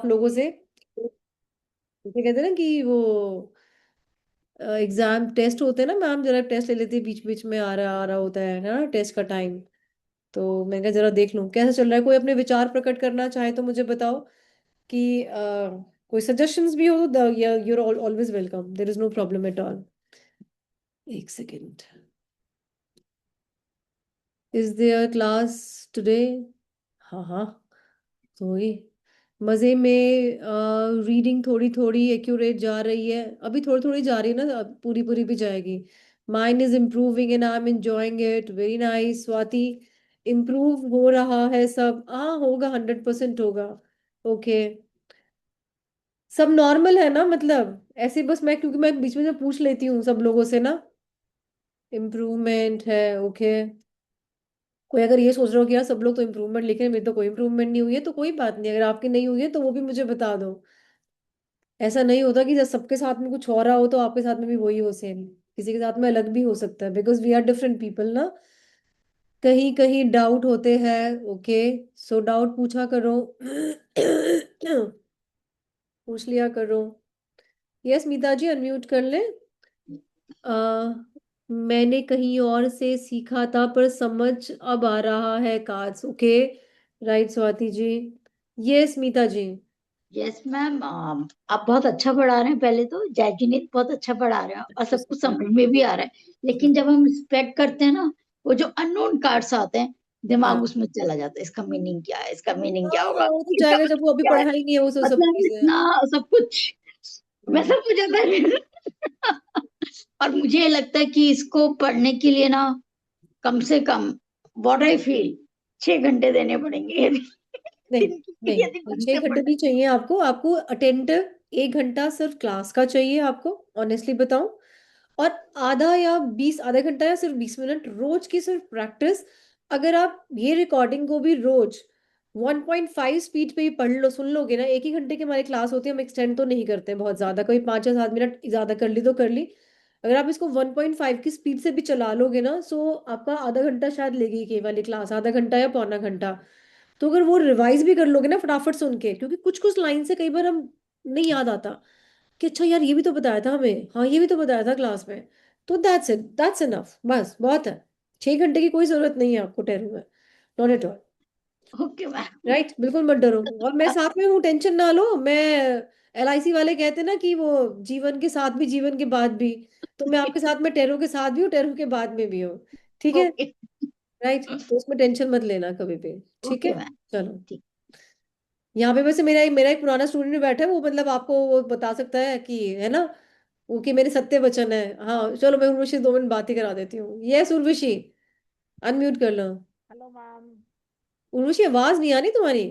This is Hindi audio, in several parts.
आप लोगों से जैसे कहते हैं ना कि वो एग्जाम टेस्ट होते हैं ना, मैम जरा टेस्ट ले लेती है, बीच बीच में आ रहा होता है ना टेस्ट का टाइम। तो मैं कहा जरा देख लूं कैसा चल रहा है। कोई अपने विचार प्रकट करना चाहे तो मुझे बताओ कि कोई सजेशंस भी हो तो you're always welcome, there is no problem at all. एक second. Is there class today? हाँ हाँ, तो वही मजे में। रीडिंग थोड़ी थोड़ी एक्यूरेट जा रही है, अभी थोड़ी थोड़ी जा रही है ना, अब पूरी पूरी भी जाएगी। Mind is improving and I am enjoying it very nice. Swati, improve हो रहा है सब? हाँ होगा, 100% होगा। ओके, सब नॉर्मल है ना? मतलब ऐसे बस मैं, क्योंकि मैं बीच में से पूछ लेती हूँ सब लोगों से ना। इम्प्रूवमेंट है, ओके। कोई अगर ये सोच रहा हो कि यार सब लोग तो इम्प्रूवमेंट लिखे हैं, मेरी तो कोई इम्प्रूवमेंट नहीं हुई है, तो कोई बात नहीं, अगर आपकी नहीं हुई है तो वो भी मुझे बता दो। ऐसा नहीं होता कि जब सबके साथ में कुछ हो रहा हो तो आपके साथ में भी वही हो सेम। किसी के साथ में अलग भी हो सकता है, because we are different people ना। कहीं कहीं डाउट होते हैं, ओके। सो डाउट पूछा करो। पूछ लिया करो। यस मीता जी, अनम्यूट कर ले। आ, मैंने कहीं और से सीखा था पर समझ अब आ रहा है cause, okay. Right Swati ji. Yes Meeta ji. Yes ma'am. आप बहुत अच्छा पढ़ा रहे हैं। पहले तो जैजिनेट बहुत अच्छा पढ़ा रहे हैं और सब कुछ समझ में भी आ रहा है। लेकिन जब हम स्प्रेड करते हैं ना, वो जो अननोन कार्ड्स आते हैं, दिमाग हाँ उसमें चला जाता है। इसका मीनिंग क्या है, इसका मीनिंग क्या हाँ होगा, हाँ, वो तो इसका जाएगा जब वो मीनिंग अभी क्या है। पढ़ा ही नहीं है वो सब मतलब चीजें। इतना सब कुछ मैं हम्म। सब कुछ आता है। और मुझे ये लगता है कि इसको पढ़ने के लिए ना, कम से कम व्हाट आई फील 6 घंटे देने पड़ेंगे यदि नहीं दिन की नहीं यदि नहीं, खुद छह से घंटे पढ़ना। नहीं चाहिए आपको। आपको अटेंटिव 1 घंटा सिर्फ क्लास का चाहिए आपको, ऑनेस्टली बताऊं। और आधा या 20, आधा घंटा या सिर्फ 20 मिनट रोज की सिर्फ प्रैक्टिस। अगर आप ये रिकॉर्डिंग को भी रोज 1.5 स्पीड पे ही पढ़ लो, सुन लोगे ना। एक ही घंटे की हमारी क्लास होती है, हम एक्सटेंड तो नहीं करते हैं बहुत ज्यादा, कोई 5 या 7 मिनट ज्यादा कर ली तो कर ली। अगर आप इसको 1.5 की स्पीड से भी चला लोगे ना, सो आपका आधा घंटा शायद लेगी ये वाली क्लास, आधा घंटा या पौना घंटा। तो अगर वो रिवाइज भी कर लोगे ना फटाफट सुन के, क्योंकि कुछ कुछ लाइन से कई बार हम नहीं याद आता कि अच्छा यार ये भी तो बताया था हमें, हाँ ये भी तो बताया था क्लास में। तो दैट्स इट, दैट्स इनफ, बस बहुत है। 6 घंटे की कोई जरूरत नहीं है आपको टेरू में, not at all. Okay ma'am. Right, बिल्कुल मत डरो, और मैं साथ में हूँ, टेंशन ना लो। मैं LIC वाले कहते हैं ना कि वो जीवन के साथ भी जीवन के बाद भी, तो मैं आपके साथ में टेरू के साथ भी हूँ, टेरू के बाद में भी हूँ। ठीक है। ओके। राइट, तो उसमें टेंशन मत लेना कभी भी। ठीक है, ओके मैम। चलो। ठीक। यहाँ पे वैसे मेरा एक पुराना स्टूडेंट बैठा है, वो मतलब आपको वो बता सकता है कि, है ना, वो कि मेरे सत्य वचन है। हाँ चलो, मैं उर्वशी 2 मिनट बात ही करा देती हूँ। यस उर्वशी, अनम्यूट कर लो। Hello ma'am. उर्वशी आवाज नहीं आ रही तुम्हारी,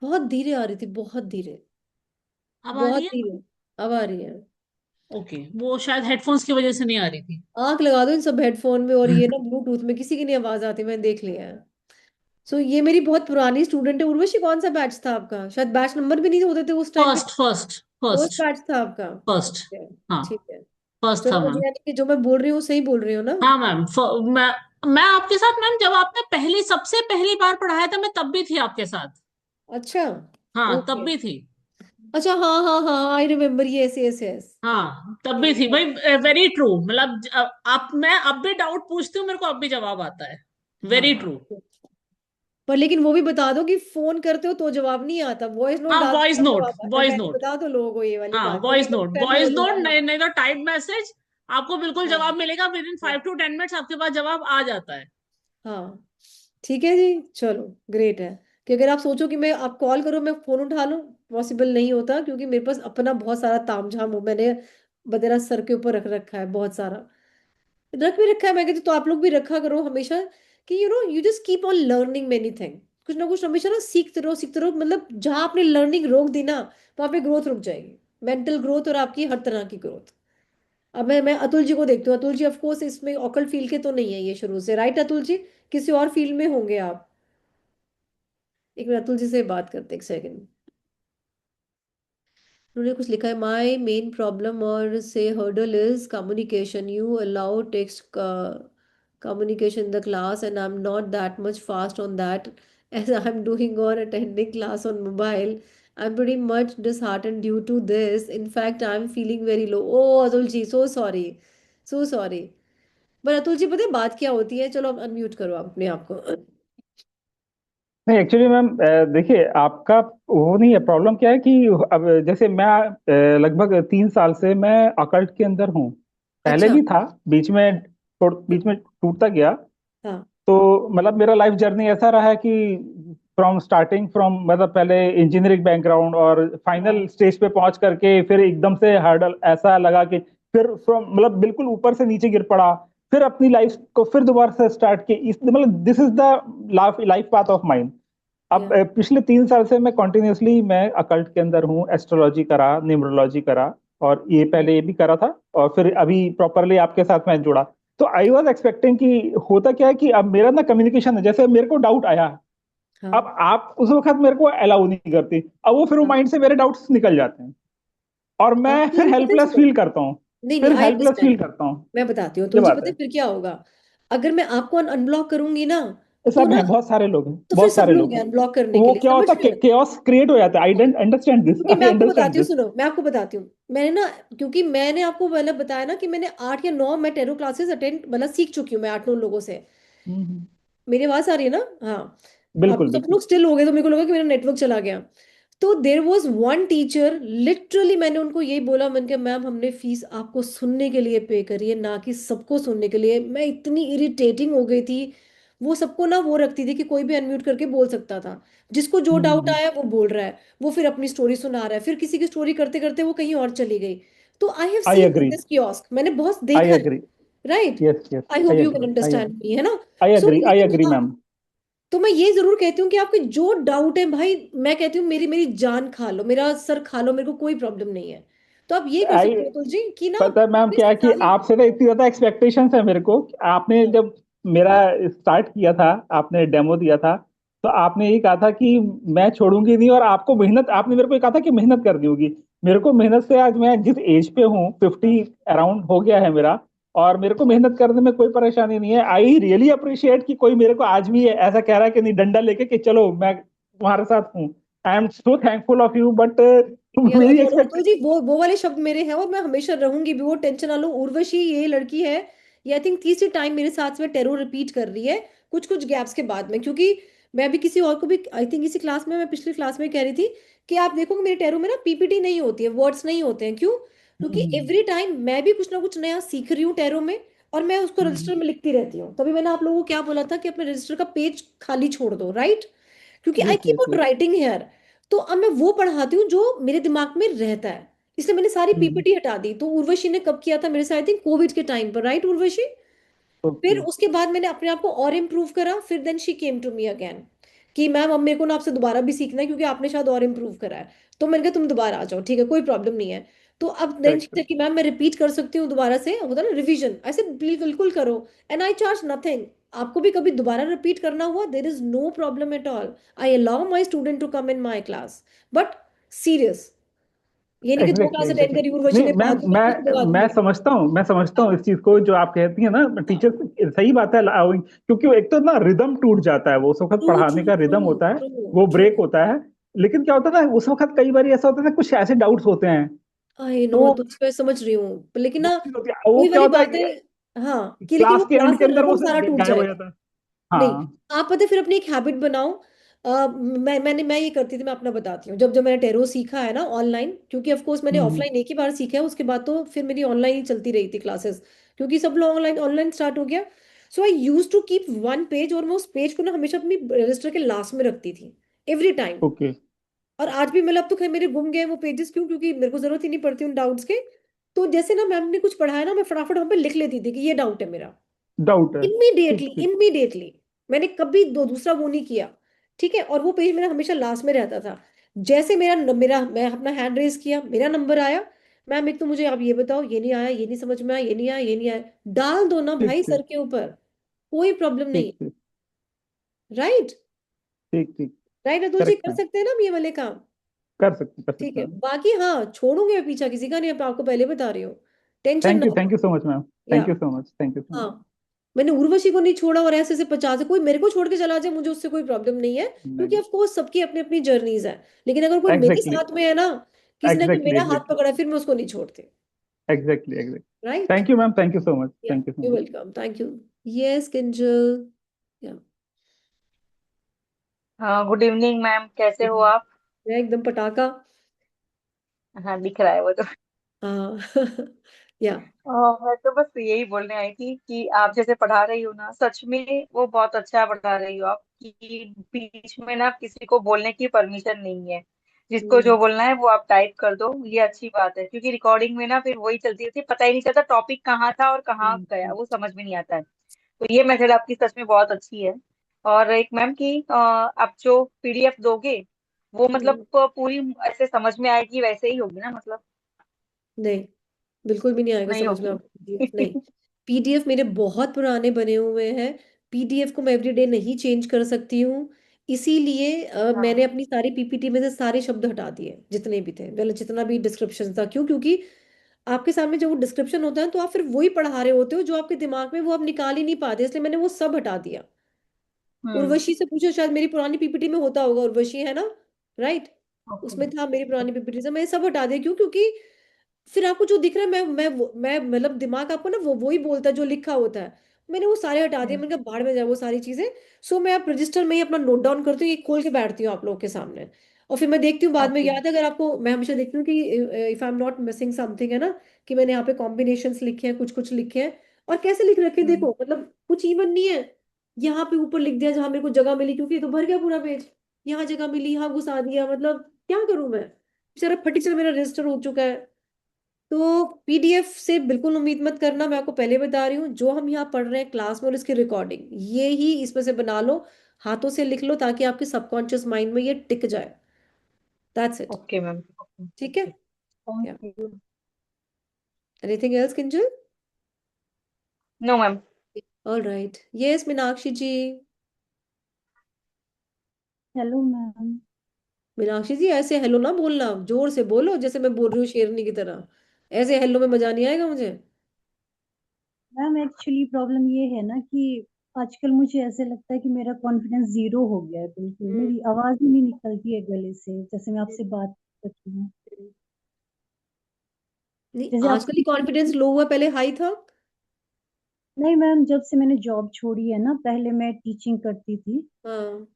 बहुत धीरे आ रही थी, बहुत धीरे, अब आ बहुत रही है? धीरे। अब आ रही है। ओके, वो शायद हेडफोन्स की वजह से नहीं आ रही थी। आंख लगा दो इन सब हेडफोन में, और ये ना ब्लूटूथ में किसी की नहीं आवाज आती, मैंने देख लिया है। सो ये मेरी बहुत पुरानी स्टूडेंट है। उर्वशी कौन सा बैच था आपका? शायद बैच नंबर भी नहीं होते थे उस टाइम पे। First first first first batch था आपका? फर्स्ट। ठीक है। हाँ, ठीक है। फर्स्ट था चलो, मैम। मुझे यानी कि जो मैं बोल रही हूँ सही बोल रही हूँ ना? हाँ मैम, मैं आपके साथ मैम, जब आपने सबसे पहली बार पढ़ाया था मैं तब भी थी आपके साथ। अच्छा। हाँ तब ओके। भी थी। अच्छा हाँ हाँ हाँ, I remember, yes yes yes. हाँ तब भी थी भाई। वेरी ट्रू, मतलब आप, मैं अब भी डाउट पूछती हूँ, मेरे को अब भी जवाब आता है। वेरी हाँ, ट्रू। पर लेकिन वो भी बता दो कि फोन करते हो तो जवाब नहीं आता, वॉइस नोट हाँ डाल वॉइस दो तब नोट, जवाब आता है, वॉइस पहले नोट। बता दो लोगों को ये वाली हाँ बात, नहीं वॉइस तो नोट, फिर नहीं वॉइस नोट, बोलूंगी। नहीं नहीं तो टाइप मैसेज। आपको बिल्कुल हाँ जवाब मिलेगा, विद इन हाँ 5 to 10 मिनट्स आपके पास जवाब आ जाता है। हाँ, ठीक है जी, चलो। ग्रेट है कि अगर आप सोचो कि मैं आप कॉल करो मैं फोन उठा लूं, पॉसिबल नहीं होता, क्योंकि मेरे पास अपना बहुत सारा तामझाम हो, मैंने बतेरा सर के ऊपर रख रखा है बहुत सारा, रख भी रखा है। मैं कहती तो आप लोग भी रखा करो हमेशा, कि you just keep on learning many thing. कुछ ना कुछ हमेशा ना सीखते रहो सीखते रहो, मतलब जहां आपने लर्निंग रोक दी ना, वहां पे ग्रोथ रुक जाएगी, मेंटल ग्रोथ और आपकी हर तरह की ग्रोथ। अब मैं अतुल जी को देखती हूँ, अतुल जी ऑफ कोर्स इसमें ऑकल्ट फील्ड के तो नहीं है ये शुरू से, राइट अतुल जी? किसी और फील्ड में होंगे आप। एक मिनट, अतुल जी से बात करते, एक सेकंड। उन्होंने कुछ लिखा है, माई मेन प्रॉब्लम और से hurdle is communication, you allow text communication in the class and I'm not that much fast on that as I'm doing on attending class on mobile. I'm pretty much disheartened due to this. In fact, I'm feeling very low. Oh, Atul ji, so sorry, so sorry. पर अतुल जी, पता है बात क्या होती है? चलो, अब अनम्यूट करो आप अपने आप को। नहीं, एक्चुअली मैम, देखिए आपका वो नहीं है। प्रॉब्लम क्या है कि अब जैसे मैं लगभग 3 साल से मैं अकल्ट के अंदर हूँ। पहले अच्छा। भी था, बीच में टूटता गया। हाँ। तो मतलब मेरा लाइफ जर्नी ऐसा रहा है कि फ्रॉम मतलब पहले इंजीनियरिंग बैकग्राउंड और फाइनल हाँ। स्टेज पे पहुंच करके फिर एकदम से हर्डल ऐसा लगा कि फिर फ्रॉम मतलब बिल्कुल ऊपर से नीचे गिर पड़ा। फिर अपनी लाइफ को फिर दोबारा से स्टार्ट की। इस मतलब this is the life path of mind. अब या। पिछले 3 साल से मैं कंटिन्यूअसली मैं अकल्ट के अंदर हूँ। एस्ट्रोलॉजी करा, न्यूमरोलॉजी करा, और ये पहले ये भी करा था, और फिर अभी प्रॉपरली आपके साथ मैं जुड़ा। तो आई वॉज एक्सपेक्टिंग कि होता क्या है कि अब मेरा ना कम्युनिकेशन है, जैसे मेरे को डाउट आया, हाँ। अब आप उस वक्त मेरे को अलाउ नहीं करती, अब वो फिर वो हाँ। माइंड से मेरे डाउट्स निकल जाते हैं, और मैं फिर नहीं, पता है, हेल्पलेस सुनो। फील करता हूँ। नहीं नहीं, फिर आई हेल्पलेस फील अंडरस्टैंड। करता हूँ। मैं बताती हूँ ये तुलसी, बात पता है है। फिर क्या होगा? अगर मैं आपको अनब्लॉक करूंगी ना, तो सब ना, हैं, बहुत सारे लोग हैं, तो फिर बहुत सब सारे लोग लोग हैं हैं। अनब्लॉक करने के वो लिए, क्या समझ होता रहे है, हो? केओस क्रिएट हो जाता है। आई हाँ। डेंट अंडरस्टैंड दिस, क्योंकि मैं आई आपको अंडरस्टैंड बताती हूँ, दिस। सुनो, मैं आपको बताती हूँ। मैंने ना, क्योंकि मैंने आपको मतलब बताया ना कि मैंने 8 या 9 मैं टेरो क्लासेस अटेंड मतलब सीख चुकी हूँ मैं 8-9 लोगों से। हम्म। मेरी आवाज आ रही है ना? हाँ। बिल्कुल आपको सब बिल्कुल। लोग स्टिल हो गए तो मेरे को लगा कि मेरा नेटवर्क चला गया। तो there was one teacher, literally मैंने उनको यही बोला, मैंने कहा मैम, हमने फीस आपको सुनने के लिए पे करी है, ना कि सबको सुनने के लिए। मैं इतनी इरिटेटिंग हो गई थी। वो सबको ना वो रखती थी कि कोई भी अनम्यूट करके बोल सकता था, जिसको जो डाउट हम्म। आया वो बोल रहा है, वो फिर अपनी स्टोरी सुना रहा है, फिर किसी की स्टोरी करते करते वो कहीं और चली गई। तो I have I seen agree. This kiosk, मैंने बहुत आई देखा है। Agree. Right. Yes yes. I I hope you can agree. I understand agree. Me, है ना? आई सो एग्री। आई लेकिन एग्री हाँ, मैम। तो मैं ये जरूर कहती हूँ कि आपके जो डाउट है भाई, मैं कहती हूँ मेरी मेरी जान खा लो, मेरा सर खा लो, मेरे को कोई प्रॉब्लम नहीं है। तो आप ये कर आई सकते हो तुलसी कि ना, पता है मैम कोई क्या है कि सारी। आपसे ना इतनी ज्यादा एक्सपेक्टेशंस है मेरे को। आपने हाँ। जब मेरा स्टार्ट किया था, आपने डेमो दिया था, तो आपने यही कहा था कि मैं छोड़ूंगी नहीं, और आपको मेहनत, आपने मेरे को ये कहा था कि मेहनत करनी होगी। मेरे को मेहनत से, आज मैं जिस एज पे हूँ, हाँ। 50 अराउंड हो गया है मेरा, और मेरे को मेहनत करने में कोई परेशानी नहीं है। आई रियली अप्रिशिएट कि कोई मेरे को आज भी ऐसा कह रहा है कि नहीं, डंडा लेके कि चलो मैं तुम्हारे साथ हूँ। आई am so thankful of you, but या मेरी no no expect. Atul ji, वो वाले शब्द मेरे हैं और मैं हमेशा रहूंगी भी, वो टेंशन ना लो। उर्वशी ये लड़की है, ये आई थिंक तीसरी टाइम मेरे साथ में टेरो रिपीट कर रही है, कुछ कुछ गैप्स के बाद में। क्योंकि मैं भी किसी और को भी आई थिंक इसी क्लास में, मैं पिछली क्लास में कह रही थी कि आप देखोगे मेरे टेरो में ना पीपीटी नहीं होती है, वर्ड्स नहीं होते हैं। क्यों? क्योंकि एवरी टाइम मैं भी कुछ ना कुछ नया सीख रही हूँ टेरो में, और मैं उसको रजिस्टर में लिखती रहती हूँ। तभी मैंने आप लोगों को क्या बोला था कि अपने रजिस्टर का पेज खाली छोड़ दो, राइट? क्योंकि I yes keep yes on writing here. तो अब मैं वो पढ़ाती हूँ जो मेरे दिमाग में रहता है, इसलिए मैंने सारी यस। पीपीटी हटा दी। तो उर्वशी ने कब किया था मेरे साथ? आई थिंक कोविड के टाइम पर, राइट उर्वशी? फिर ओके। उसके बाद मैंने अपने आप को और इम्प्रूव करा, फिर then she came to me again कि मैम अब मेरे को ना आपसे दोबारा भी सीखना है, क्योंकि आपने शायद और इम्प्रूव करा है। तो मैंने कहा तुम दोबारा आ जाओ, ठीक है, कोई प्रॉब्लम नहीं है। तो अब देन शी करेक्ट। सेड कि मैम मैं रिपीट कर सकती हूँ दोबारा से, होता है ना रिवीजन, ऐसे बिल्कुल करो। And I charge nothing. आपको भी कभी दोबारा रिपीट करना हुआ, there is no problem at all. I allow my student to come in my class, but serious. ये नहीं कि 2 क्लास एग्जैक्टली अटेंड एग्जैक्टली। करी उर्वशी नहीं ने, मैम, 5 घंटे से लगा मैं दूंगी। समझता हूँ, मैं समझता हाँ। हूँ इस चीज को जो आप कहती है ना हाँ। टीचर। सही बात है allowing, क्योंकि वो एक तो ना रिदम टूट जाता है, वो उस वक्त ट्रू पढ़ाने ट्रू का ट्रू रिदम होता है, ट्रू वो ट्रू। ब्रेक होता है। लेकिन क्या होता है ना, उस वक्त कई बार ऐसा होता है ना, कुछ ऐसे डाउट्स होते हैं, आई नो, तो तो मैं समझ रही हूँ, लेकिन वो ना चीज होती है, वो वही क्या वाली होता है बात है। कि हाँ, कि लेकिन वो क्लास के क्लास एंड के का अंदर वो रिदम सारा टूट गायब हो जाएगा। जाता है। नहीं, हाँ। आप पता है, फिर अपनी एक हैबिट बनाओ। मैं ये करती थी, मैं अपना बताती हूँ। जब जब मैंने टेरो सीखा है ना ऑनलाइन, क्योंकि ऑफ कोर्स मैंने हम्म। ऑफलाइन एक ही बार सीखा है, उसके बाद तो फिर मेरी ऑनलाइन ही चलती रही थी क्लासेस, क्योंकि सब लोग ऑनलाइन ऑनलाइन स्टार्ट हो गया। So I use to keep one page, और मैं उस पेज को ना हमेशा अपनी रजिस्टर के लास्ट में रखती थी, एवरी टाइम। ओके। और आज भी मतलब, अब तो खैर मेरे गुम गए वो पेजेस, क्यों? क्योंकि मेरे को जरूरत ही नहीं पड़ती उन डाउट्स के। तो जैसे ना मैम ने कुछ पढ़ाया ना, मैं फटाफट वहां पे लिख लेती थी कि ये डाउट है मेरा, डाउट है। ठीक इमीडिएटली ठीक। इमीडिएटली। मैंने कभी दूसरा वो नहीं किया। ठीक है, और वो पेज मेरा हमेशा लास्ट में रहता था। जैसे मैं अपना हैंड रेज किया, मेरा नंबर आया, मैम एक तो मुझे आप ये बताओ, ये नहीं आया, ये नहीं समझ में आया, ये नहीं आया, ये नहीं आया, डाल दो ना ठीक भाई ठीक। सर के ऊपर, कोई प्रॉब्लम नहीं। ठीक ठीक। राइट। ठीक ठीक। राइट अतुल जी, करेक्ट कर मैम। सकते हैं ना हम ये वाले काम? कर ठीक सकते है, हैं। बाकी हाँ, छोड़ूंगे मैं पीछा किसी का नहीं, अब आपको पहले बता रही हूँ, टेंशन ना हो। Thank you so much ma'am. Yeah. Thank you so much. Thank you so much. हाँ। मैंने उर्वशी को नहीं छोड़ा, और ऐसे ऐसे 50 कोई मेरे को छोड़ के चला जाए, मुझे उससे कोई प्रॉब्लम नहीं है, क्योंकि नहीं, ऑफ कोर्स सबकी अपनी अपनी जर्नीज है। लेकिन अगर कोई मेरे एग्जैक्टली, साथ में है ना, किसी ने अगर एग्जैक्टली, मेरा हाथ एग्जैक्टली, पकड़ा, फिर मैं उसको नहीं छोड़ती। Exactly, exactly. Right. Thank you ma'am, thank you so much, yeah, thank you so you much. Welcome, thank you. Yes Kinjal. Yeah, हाँ, गुड इवनिंग मैम, कैसे हो आप? मैं एकदम पटाखा। हाँ, दिख रहा है वो तो। हाँ। या। मैं तो बस यही बोलने आई थी कि आप जैसे पढ़ा रही हो ना, सच में वो बहुत अच्छा पढ़ा रही हो आप, कि बीच में ना किसी को बोलने की परमिशन नहीं है। जिसको हम्म, जो बोलना है वो आप टाइप कर दो, ये अच्छी बात है, क्योंकि रिकॉर्डिंग में ना फिर वही चलती रहती है, पता ही नहीं चलता टॉपिक कहाँ था और कहाँ गया, वो समझ में नहीं आता है। तो ये मेथड आपकी सच में बहुत अच्छी है। और एक मैम की आप जो पीडीएफ दोगे, वो मतलब हम्म। पूरी ऐसे समझ में आएगी, वैसे ही होगी ना मतलब? नहीं, बिल्कुल भी नहीं आएगा नहीं समझ में होगी। आपको पीडीएफ, नहीं। पीडीएफ मेरे बहुत पुराने बने हुए हैं। पीडीएफ को मैं एवरीडे नहीं चेंज कर सकती हूँ। इसीलिए मैंने हाँ। अपनी सारी पीपीटी में से सारे शब्द हटा दिए जितने भी थे, मतलब जितना भी डिस्क्रिप्शन था। क्यों? क्योंकि आपके सामने जब वो डिस्क्रिप्शन होता है तो आप फिर वही पढ़ा रहे होते हो जो आपके दिमाग में वो आप निकाल ही नहीं पाते, इसलिए मैंने वो सब हटा दिया। हम्म। उर्वशी से पूछो, शायद मेरी पुरानी पीपीटी में होता होगा, उर्वशी है ना? राइट। ओके। उसमें था मेरी पुरानी पीपीटी से, मैंने सब हटा दिया। क्यों? क्योंकि फिर आपको जो दिख रहा है, मैं मतलब दिमाग आपको ना वो ही बोलता है जो लिखा होता है। मैंने वो सारे हटा दिए, हम्म। मैंने कहा भाड़ में जाए वो सारी चीजें। सो मैं आप रजिस्टर में ही अपना नोट डाउन करती हूँ, ये खोल के बैठती हूँ आप लोगों के सामने। और फिर मैं देखती हूँ बाद में, ओके। याद है अगर आपको, मैं हमेशा देखती हूँ कि if I am not missing something, है ना, कि मैंने यहाँ पे कॉम्बिनेशंस लिखे हैं, कुछ कुछ लिखे हैं। और कैसे लिख रखे हैं, हम्म। देखो मतलब कुछ इवन नहीं है। यहाँ पे ऊपर लिख दिया जहां मेरे को जगह मिली, क्योंकि ये तो भर गया पूरा पेज। यहाँ जगह मिली, यहाँ घुसा दिया, मतलब क्या करूं मैं? बेचारा फटीचर मेरा रजिस्टर हो चुका है। तो पीडीएफ से बिल्कुल उम्मीद मत करना, मैं आपको पहले बता रही हूँ। जो हम यहाँ पढ़ रहे हैं क्लास में और इसकी रिकॉर्डिंग, ये ही इसमें से बना लो, हाथों से लिख लो, ताकि आपके सबकॉन्शियस माइंड में ये टिक जाए। That's it. Okay ma'am. ठीक है। Thank you. Anything else Kinjal? No ma'am. All right. Yes Meenakshi ji. Hello ma'am. Meenakshi ji, ऐसे हेलो ना बोलना, जोर से बोलो जैसे मैं बोल रही हूँ शेरनी की तरह। ऐसे हेलो में मजा नहीं आएगा मुझे। मैम एक्चुअली प्रॉब्लम ये है ना कि आजकल मुझे ऐसे लगता है कि मेरा कॉन्फिडेंस जीरो हो गया है, बिल्कुल हम्म। मेरी आवाज ही नहीं निकलती है गले से, जैसे मैं आपसे बात करती हूँ। नहीं, जैसे आप। आजकल ही कॉन्फिडेंस लो हुआ, पहले हाई था। नहीं मैम, जब से मैंने जॉब छोड़ी है ना, पहले मैं टीचिंग करती थी। हाँ।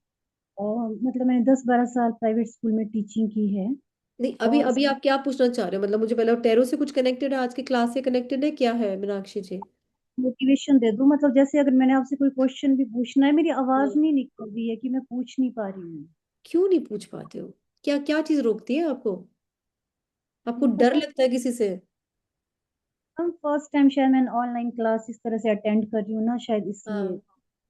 और मतलब मैंने 10-12 साल प्राइवेट स्कूल में टीचिंग की है। नहीं, अभी और अभी आप क्या पूछना चाह रहे हो? मतलब मुझे पहले टेरो से कुछ कनेक्टेड है, आज की क्लास से कनेक्टेड है, क्या है मीनाक्षी जी? मोटिवेशन दे दूँ, मतलब जैसे अगर मैंने आपसे कोई क्वेश्चन भी पूछना है, मेरी आवाज हाँ। नहीं निकल रही है कि मैं पूछ नहीं पा रही हूँ। क्यों नहीं पूछ पाते हो? क्या क्या चीज रोकती है आपको? आपको डर पता लगता है किसी से? हम फर्स्ट टाइम शायद मैं ऑनलाइन क्लास इस तरह से अटेंड कर रही हूँ ना, शायद हाँ। इसलिए।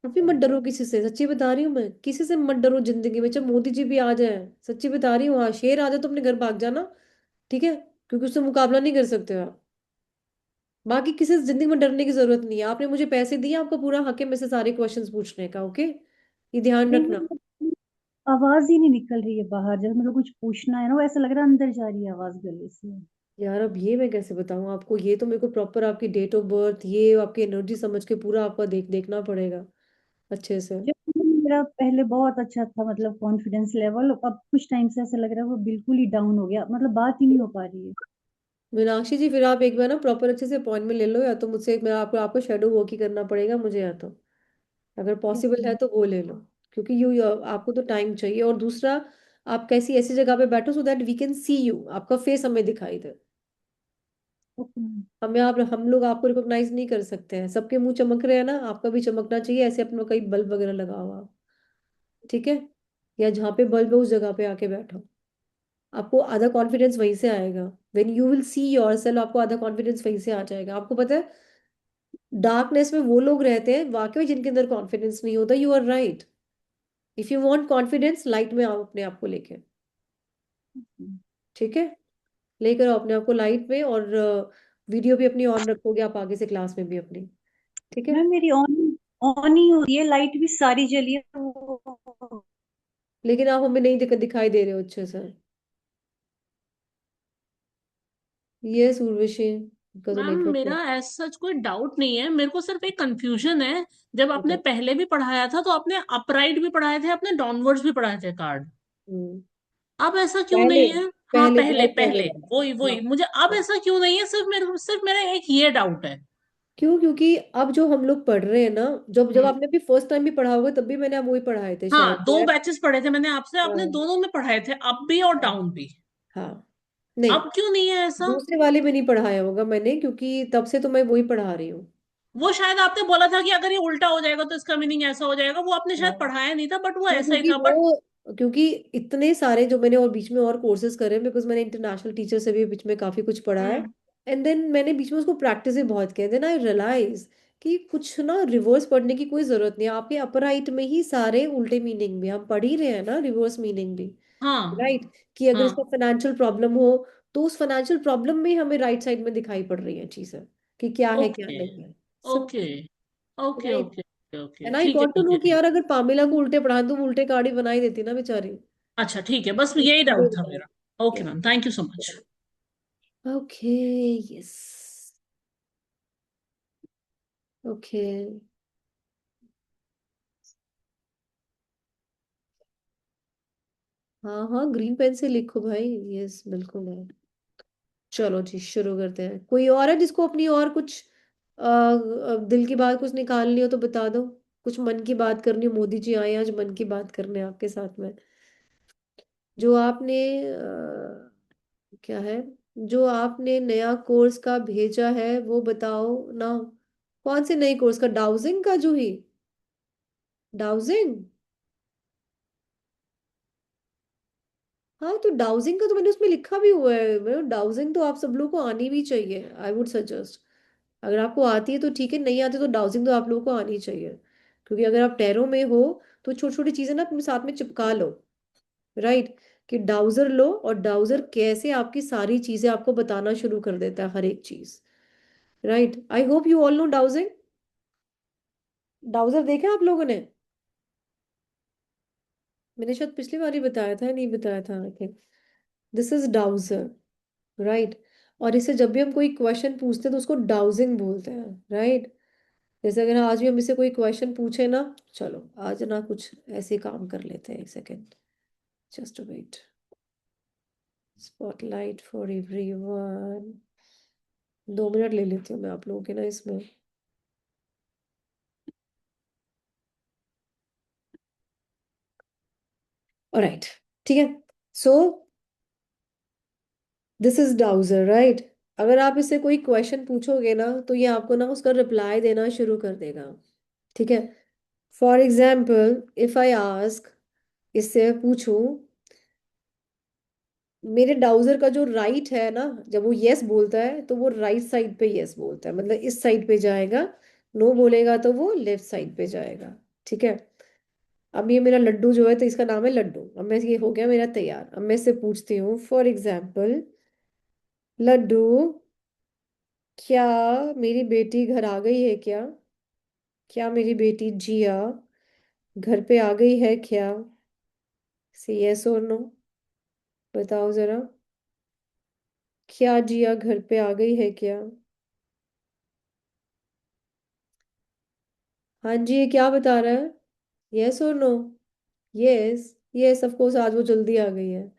अभी मत डरो किसी से, सच्ची बता रही हूँ मैं, किसी से मत डरो जिंदगी में, चाहे मोदी जी भी आ जाए। सच्ची बता रही हूँ, हाँ शेर आ जाए तो अपने घर भाग जाना। ठीक है? क्योंकि उससे मुकाबला नहीं कर सकते हो आप। बाकी किसी से जिंदगी में डरने की जरूरत नहीं है। आपने मुझे पैसे दिए, आपका पूरा हक है मेरे से सारे क्वेश्चंस पूछने का। ओके, ये ध्यान नहीं रखना। मतलब आवाज ही नहीं निकल रही है बाहर, जब मतलब कुछ पूछना है ना, वो ऐसा लग रहा है अंदर जा रही है आवाज गले से। यार अब ये मैं कैसे बताऊं आपको? ये तो मेरे को प्रॉपर आपकी डेट ऑफ बर्थ, ये आपकी एनर्जी समझ के पूरा आपका देखना पड़ेगा अच्छे से। जब मेरा पहले बहुत अच्छा था, मतलब कॉन्फिडेंस लेवल, अब कुछ टाइम से ऐसा लग रहा है वो बिल्कुल ही डाउन हो गया, मतलब बात ही नहीं हो पा रही है। मीनाक्षी जी, फिर आप एक बार ना प्रॉपर अच्छे से अपॉइंटमेंट ले लो, या तो मुझसे, मैं आपको आपको शेडो वर्क ही करना पड़ेगा मुझे, या तो अगर पॉसिबल ओके। है तो वो ले लो। क्योंकि आपको तो टाइम चाहिए। और दूसरा, आप कैसी ऐसी जगह पे बैठो so that we can see you, आपका फेस हमें दिखाई दे। ओके। हम लोग आपको रिकॉग्नाइज नहीं कर सकते हैं, सबके मुंह चमक रहे हैं ना, आपका भी चमकना चाहिए ऐसे, अपना कहीं बल्ब वगैरह लगा हुआ। ठीक है? या जहाँ पे बल्ब है उस जगह पे आके बैठो। आपको आधा कॉन्फिडेंस वहीं से आएगा। When you will see your self, आपको आधा कॉन्फिडेंस वहीं से आ जाएगा। आपको पता है, डार्कनेस में वो लोग रहते हैं वाकई जिनके अंदर कॉन्फिडेंस नहीं होता। You are right. If you want confidence, light में आओ अपने आप को लेके। ठीक है? लेकर आओ अपने आप को लाइट में, और वीडियो भी अपनी ऑन रखोगे आप आगे से क्लास में भी अपनी। ठीक है? मैम मेरी ऑन ऑन ही हो रही है, लाइट भी सारी जली है वो। लेकिन आप हमें नहीं दिखाई दे रहे हो अच्छे से। Yes Urvashi. Because ma'am network. मेरा एज सच कोई डाउट नहीं है, मेरे को सिर्फ एक कंफ्यूजन है। जब आपने बताओ। पहले भी पढ़ाया था तो आपने अपराइट भी पढ़ाए थे, आपने डाउनवर्ड्स भी पढ़ाए थे कार्ड। हम्म, अब ऐसा क्यों पहले, नहीं है? हाँ पहले पहले बहुत पहले पहले वाला। वही वही हाँ मुझे अब हाँ। ऐसा क्यों नहीं है, सिर्फ मेरा एक ये डाउट है। क्यों? क्योंकि अब जो हम लोग पढ़ रहे हैं ना, जब जब हम्म। आपने भी फर्स्ट टाइम भी पढ़ा होगा तब भी मैंने आप वही पढ़ाए थे शायद हाँ, दो यार। बैचेस पढ़े थे मैंने आपसे, आपने हाँ दोनों में पढ़ाए थे, अप भी और हाँ डाउन भी। हाँ। नहीं, अब क्यों नहीं है ऐसा? दूसरे वाले में नहीं पढ़ाया होगा मैंने, क्योंकि तब से तो मैं वही पढ़ा रही हूँ। वो शायद आपने बोला था कि अगर ये उल्टा हो जाएगा तो इसका मीनिंग ऐसा हो जाएगा, वो आपने शायद हाँ। पढ़ाया नहीं था, बट वो क्यों? ऐसा ही क्योंकि था बट। वो, क्योंकि इतने सारे जो मैंने और बीच में और कोर्सेज करे हैं, बिकॉज मैंने इंटरनेशनल टीचर से भी बीच में काफी कुछ पढ़ा है। हम्म। एंड देन मैंने बीच में उसको प्रैक्टिस भी बहुत किया, देन आई रियलाइज कि कुछ ना रिवर्स पढ़ने की कोई जरूरत नहीं है। आपके अपर राइट में ही सारे उल्टे मीनिंग भी हम पढ़ ही रहे हैं ना, रिवर्स मीनिंग भी। हाँ राइट। कि अगर हाँ। इसका फाइनेंशियल प्रॉब्लम हो, तो उस फाइनेंशियल प्रॉब्लम में हमें राइट साइड में दिखाई पड़ रही है चीजें, कि क्या है क्या ओके नहीं है। सब। Okay okay right. Okay okay, and I ठीक है गॉट टू ठीक नो है कि ठीक यार है। अगर पामेला को उल्टे पढ़ा तो वो उल्टे कार्ड ही बना ही देती ना बेचारी। अच्छा ठीक है, बस यही डाउट था मेरा। ओके या। Ma'am, thank you so much. Okay. Yes. Okay. हाँ हाँ, ग्रीन पेन से लिखो भाई। यस बिल्कुल है। चलो जी, शुरू करते हैं। कोई और है जिसको अपनी और कुछ दिल की बात कुछ निकालनी हो तो बता दो। कुछ मन की बात करनी हो, मोदी जी आए हैं आज मन की बात करने आपके साथ में। जो आपने क्या है, जो आपने नया कोर्स का भेजा है वो बताओ ना। कौन से नए कोर्स का? डाउजिंग का जूही? डाउजिंग? हाँ, तो डाउजिंग का तो मैंने उसमें लिखा भी हुआ है। मैं डाउजिंग तो आप सब लोग को आनी भी चाहिए, आई वुड सजेस्ट। अगर आपको आती है तो ठीक है, नहीं आती तो डाउजिंग तो आप लोगों को आनी चाहिए। क्योंकि अगर आप टैरो में हो तो छोटी छोटी चीजें ना अपने साथ में चिपका लो। राइट। कि डाउजर लो, और डाउजर कैसे आपकी सारी चीजें आपको बताना शुरू कर देता है, हर एक चीज। Right. I hope you all know dowsing. Dowser देखा आप लोगों ने? मैंने शायद पिछली बार ही बताया था, नहीं बताया था I think. This is dowser. Right. और इससे जब भी हम कोई क्वेश्चन पूछते हैं तो उसको डाउजिंग बोलते हैं। राइट। जैसे अगर आज भी हम इससे कोई क्वेश्चन पूछे ना, चलो आज ना कुछ ऐसे काम कर लेते हैं, एक second, just wait. Spotlight for everyone. 2 minute ले लेती हूँ मैं आप लोगों के ना इसमें। ऑलराइट। ठीक है। So this is dowser. Right. अगर आप इससे कोई क्वेश्चन पूछोगे ना तो ये आपको ना उसका रिप्लाई देना शुरू कर देगा। ठीक है। For example, if I ask, इससे पूछूं, मेरे डाउजर का जो राइट है ना, जब वो यस बोलता है तो वो राइट साइड पे यस बोलता है, मतलब इस साइड पे जाएगा। नो बोलेगा तो वो लेफ्ट साइड पे जाएगा। ठीक है। अब ये मेरा लड्डू जो है तो इसका नाम है लड्डू। अब मैं, ये हो गया मेरा तैयार। अब मैं इससे पूछती हूँ, फॉर एग्जाम्पल, लड्डू, क्या मेरी बेटी घर आ गई है क्या? क्या मेरी बेटी जिया घर पे आ गई है क्या? से यस और नो, बताओ जरा। क्या जिया घर पे आ गई है क्या? हाँ जी, ये क्या बता रहा है? यस और no? Yes yes, of course आज वो जल्दी आ गई है,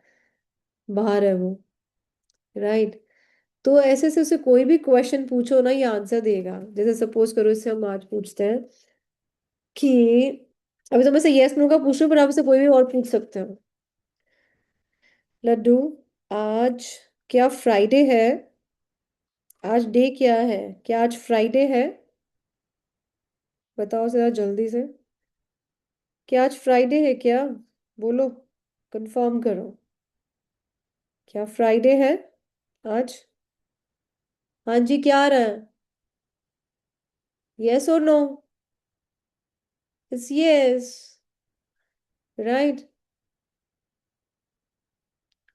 बाहर है वो। राइट। तो ऐसे से उसे कोई भी क्वेश्चन पूछो ना, ये आंसर देगा। जैसे सपोज करो इससे हम आज पूछते हैं कि, अभी तो मैं से यस नो का पूछ रही हूँ, पर आप इसे कोई भी और पूछ सकते हो। लड्डू, आज क्या फ्राइडे है? आज डे क्या है? क्या आज फ्राइडे है? बताओ जरा जल्दी से। क्या आज फ्राइडे है क्या? बोलो, कंफर्म करो। क्या फ्राइडे है आज? हाँ जी, क्या आ रहा है? यस और no? It's yes. Right.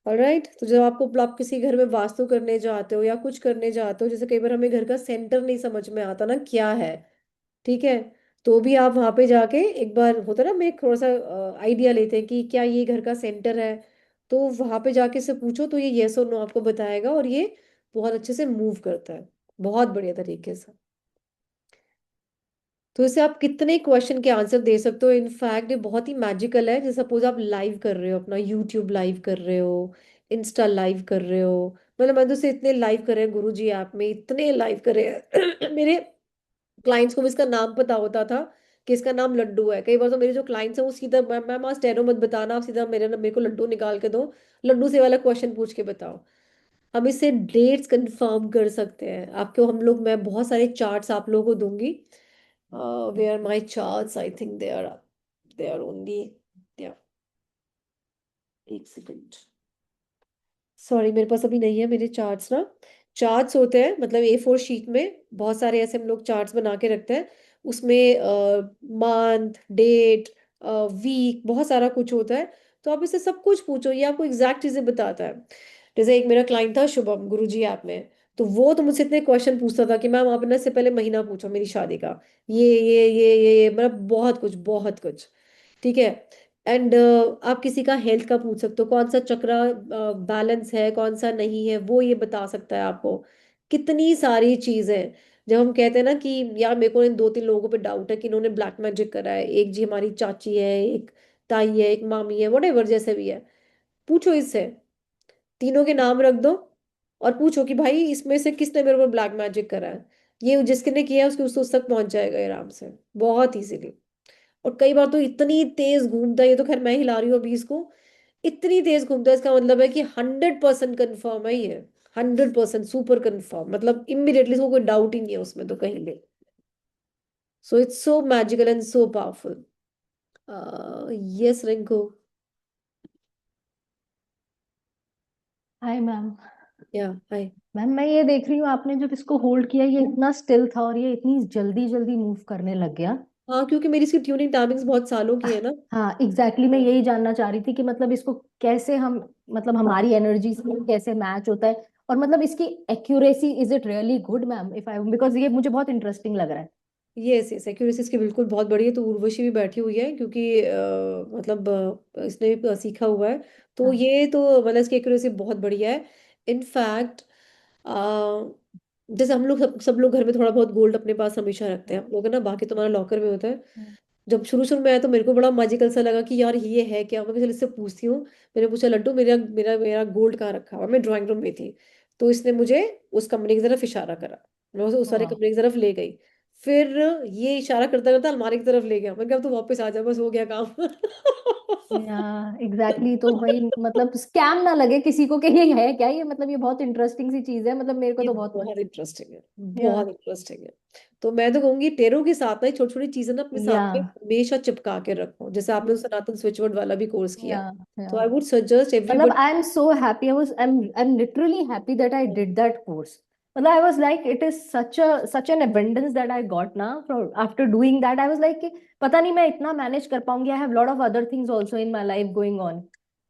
Alright. तो जब आप किसी घर में वास्तु करने जाते हो या कुछ करने जाते हो, जैसे कई बार हमें घर का सेंटर नहीं समझ में आता ना क्या है, ठीक है, तो भी आप वहां पे जाके एक बार, होता है ना, मैं एक थोड़ा सा आइडिया लेते हैं कि क्या ये घर का सेंटर है। तो वहां पे जाके से पूछो तो ये यस और नो आपको बताएगा, और ये बहुत अच्छे से मूव करता है। बहुत बढ़िया तरीके से। तो इससे आप कितने क्वेश्चन के आंसर दे सकते हो। इनफैक्ट ये बहुत ही मैजिकल है। जैसे सपोज आप लाइव कर रहे हो, अपना यूट्यूब लाइव कर रहे हो, इंस्टा लाइव कर रहे हो। मतलब मैंने तो से इतने लाइव करे हैं गुरु जी ऐप में, इतने लाइव करे हैं मेरे क्लाइंट्स को भी इसका नाम पता होता था कि इसका नाम लड्डू है। कई बार तो मेरे जो क्लाइंट्स हैं वो सीधा, मैम आज स्टेरो मत बताना, आप सीधा मेरे को लड्डू निकाल के दो, लड्डू से वाला क्वेश्चन पूछ के बताओ। हम इससे डेट्स कंफर्म कर सकते हैं आपको। हम लोग, मैं बहुत सारे चार्ट्स आप लोगों को दूंगी। Where my charts, I think they are only, एक सेकंड, सॉरी मेरे पास अभी नहीं है मेरे चार्ट्स ना। चार्ट्स होते हैं मतलब A4 शीट में बहुत सारे ऐसे हम लोग चार्ट्स बना के रखते हैं। उसमें मंथ, डेट, वीक, बहुत सारा कुछ होता है। तो आप इससे सब कुछ पूछो, ये आपको एग्जैक्ट चीजें बताता है। जैसे एक मेरा क्लाइंट था शुभम, गुरुजी ऐप में। तो वो तो मुझसे इतने क्वेश्चन पूछता था कि मैम आप ना से पहले महीना पूछो मेरी शादी का, ये मतलब बहुत कुछ, बहुत कुछ। ठीक है। एंड आप किसी का हेल्थ का पूछ सकते हो, कौन सा चक्रा बैलेंस है, कौन सा नहीं है, वो ये बता सकता है आपको। कितनी सारी चीजें। जब हम कहते हैं ना कि यार मेरे को इन 2-3 लोगों पे डाउट है कि इन्होंने ब्लैक मैजिक करा है, एक जी हमारी चाची है, एक ताई है, एक मामी है, वटेवर जैसे भी है, पूछो इससे, तीनों के नाम रख दो और पूछो कि भाई इसमें से किसने मेरे को ब्लैक मैजिक करा है। ये जिसने किया है उसके उस तक पहुंच जाएगा आराम से, बहुत इजीली। और कई बार तो इतनी तेज घूमता है, ये तो खैर मैं हिला रही हूँ अभी इसको, इतनी तेज घूमता है, इसका मतलब है कि 100% कन्फर्म है ये। 100% सुपर कन्फर्म, मतलब इमीडिएटली, इसको कोई डाउट ही नहीं है उसमें तो कहीं भी। So it's so magical and so powerful. Yes Rinku. Hi ma'am. या हाय। मैम मैं ये देख रही हूँ आपने जब इसको होल्ड किया ये इतना स्टिल था और ये इतनी जल्दी जल्दी मूव करने लग गया। हाँ क्योंकि मेरी इसकी ट्यूनिंग टाइमिंग्स बहुत सालों की है ना। हाँ एग्जैक्टली मैं यही जानना चाह रही थी कि मतलब इसको कैसे हम, मतलब हमारी एनर्जी से कैसे मैच होता है और मतलब इसकी accuracy, is it really good ma'am, if I, because ये मुझे बहुत इंटरेस्टिंग लग रहा है। यस यस, एक्यूरेसी इसकी बिल्कुल बहुत बढ़िया है। तो उर्वशी भी बैठी हुई है क्योंकि मतलब इसने भी सीखा हुआ है। तो हाँ ये तो मतलब इसकी एक्यूरेसी बहुत बढ़िया है। इनफैक्ट जैसे हम लोग सब लोग घर में थोड़ा बहुत गोल्ड अपने पास हमेशा रखते हैं हम लोग, है ना, बाकी तुम्हारा लॉकर में होता है। जब शुरू शुरू में आया तो मेरे को बड़ा मैजिकल सा लगा कि यार ये है क्या, मैं चल इससे पूछती हूँ। मैंने पूछा लड्डू मेरा मेरा मेरा गोल्ड कहाँ रखा हुआ है? मैं ड्राइंग रूम में थी। तो इसने मुझे उस कमरे की तरफ इशारा करा, मैं उसे उस सारे वाह। कमरे की तरफ ले गई। फिर ये इशारा करता करता अलमारी की तरफ ले गया। मैं कहा अब तू वापस आ जा, बस हो गया काम या एग्जैक्टली तो वही, मतलब स्कैम ना लगे किसी को कि ये है क्या, ये मतलब ये बहुत इंटरेस्टिंग सी चीज है, मतलब मेरे को ये तो बहुत बहुत इंटरेस्टिंग है, या बहुत इंटरेस्टिंग है। तो मैं तो कहूंगी टेरो के साथ ना छोटी छोटी चीजें ना अपने या सामने हमेशा चिपका के रखो। जैसे आपने तो सनातन स्विचवर्ड वाला भी कोर्स किया, या तो या आई वुड सजेस्ट मतलब everybody. I am so happy, I am literally happy that I did that course. मतलब I was like it is such an abundance that I got ना after doing that. I was like कि पता नहीं मैं इतना मैनेज कर पाऊंगी, I have lot of other things also in my life going on,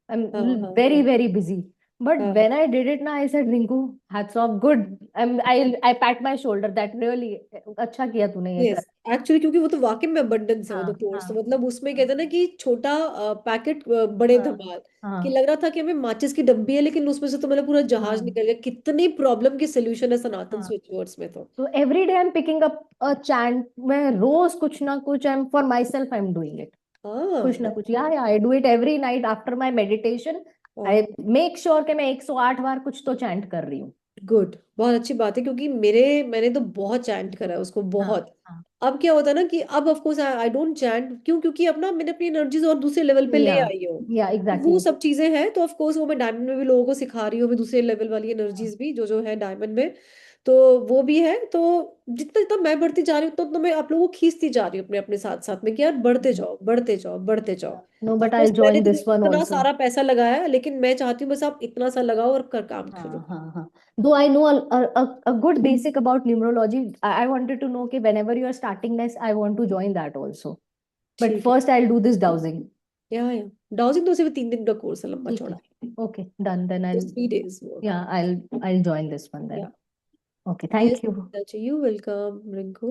I am हाँ हाँ वेरी हाँ वेरी बिजी, बट हाँ। व्हेन आई डिड इट ना I said Rinku hats off, good, I PAT my shoulder that really अच्छा किया तूने ये कर। यस, एक्चुअली क्योंकि वो तो वाकई में अबंडेंस है वो तो हाँ कोर्स, तो हाँ मतलब उसमें हाँ कहते हैं ना कि छोटा पैकेट बड़े हाँ धमाल। कि हाँ लग रहा था कि हमें माचिस की डब्बी है, लेकिन उसमें से तो मतलब पूरा जहाज हाँ निकल गया। कितनी प्रॉब्लम की सोल्यूशन है सनातन हाँ। स्विच वर्ड्स में तो। तो every day I am picking up a chant, मैं रोज कुछ ना कुछ, I am for myself I am doing it, हाँ कुछ ना कुछ, या I do it every night after my meditation. I हाँ। मेक श्योर कि मैं 108 बार कुछ तो चैंट कर रही हूँ। गुड, बहुत अच्छी बात है क्योंकि मैंने तो बहुत चैंट करा है उसको, हाँ बहुत। हाँ अब क्या होता है ना कि अब of course I don't chant, क्यों? क्योंकि अब ना मैंने अपनी एनर्जीज और दूसरे लेवल पे या ले आई हूँ। या तो वो एग्जैक्टली। सब चीजें हैं, तो ऑफ कोर्स वो मैं डायमंड में भी लोगों को सिखा रही हूँ अभी, दूसरे लेवल वाली एनर्जीज भी जो जो है डायमंड में। तो वो भी है। तो जितना जितना मैं बढ़ती जा रही हूँ तो मैं आप लोगों को खींचती जा रही हूँ अपने अपने साथ साथ में कि यार बढ़ते जाओ, बढ़ते जाओ, बढ़ते जाओ। No of but I course मैंने जॉइन तो दिस वन इतना ऑल्सो। सारा पैसा लगाया है, लेकिन मैं चाहती हूँ बस आप इतना सा लगाओ और कर काम करो। हाँ हाँ हाँ, दो I know a good basic about numerology. I wanted to know कि whenever you are starting this I want to join that also, but ठीक है। first I'll do this dowsing. या डाउजिंग तो सिर्फ 3 दिन का कोर्स है, लंबा ठीक चौड़ा। है, okay done, then I'll, Just 3 days work. yeah, I'll join this one then. Yeah. Okay, Yes, thank you. Sangeeta, you welcome, Rinku.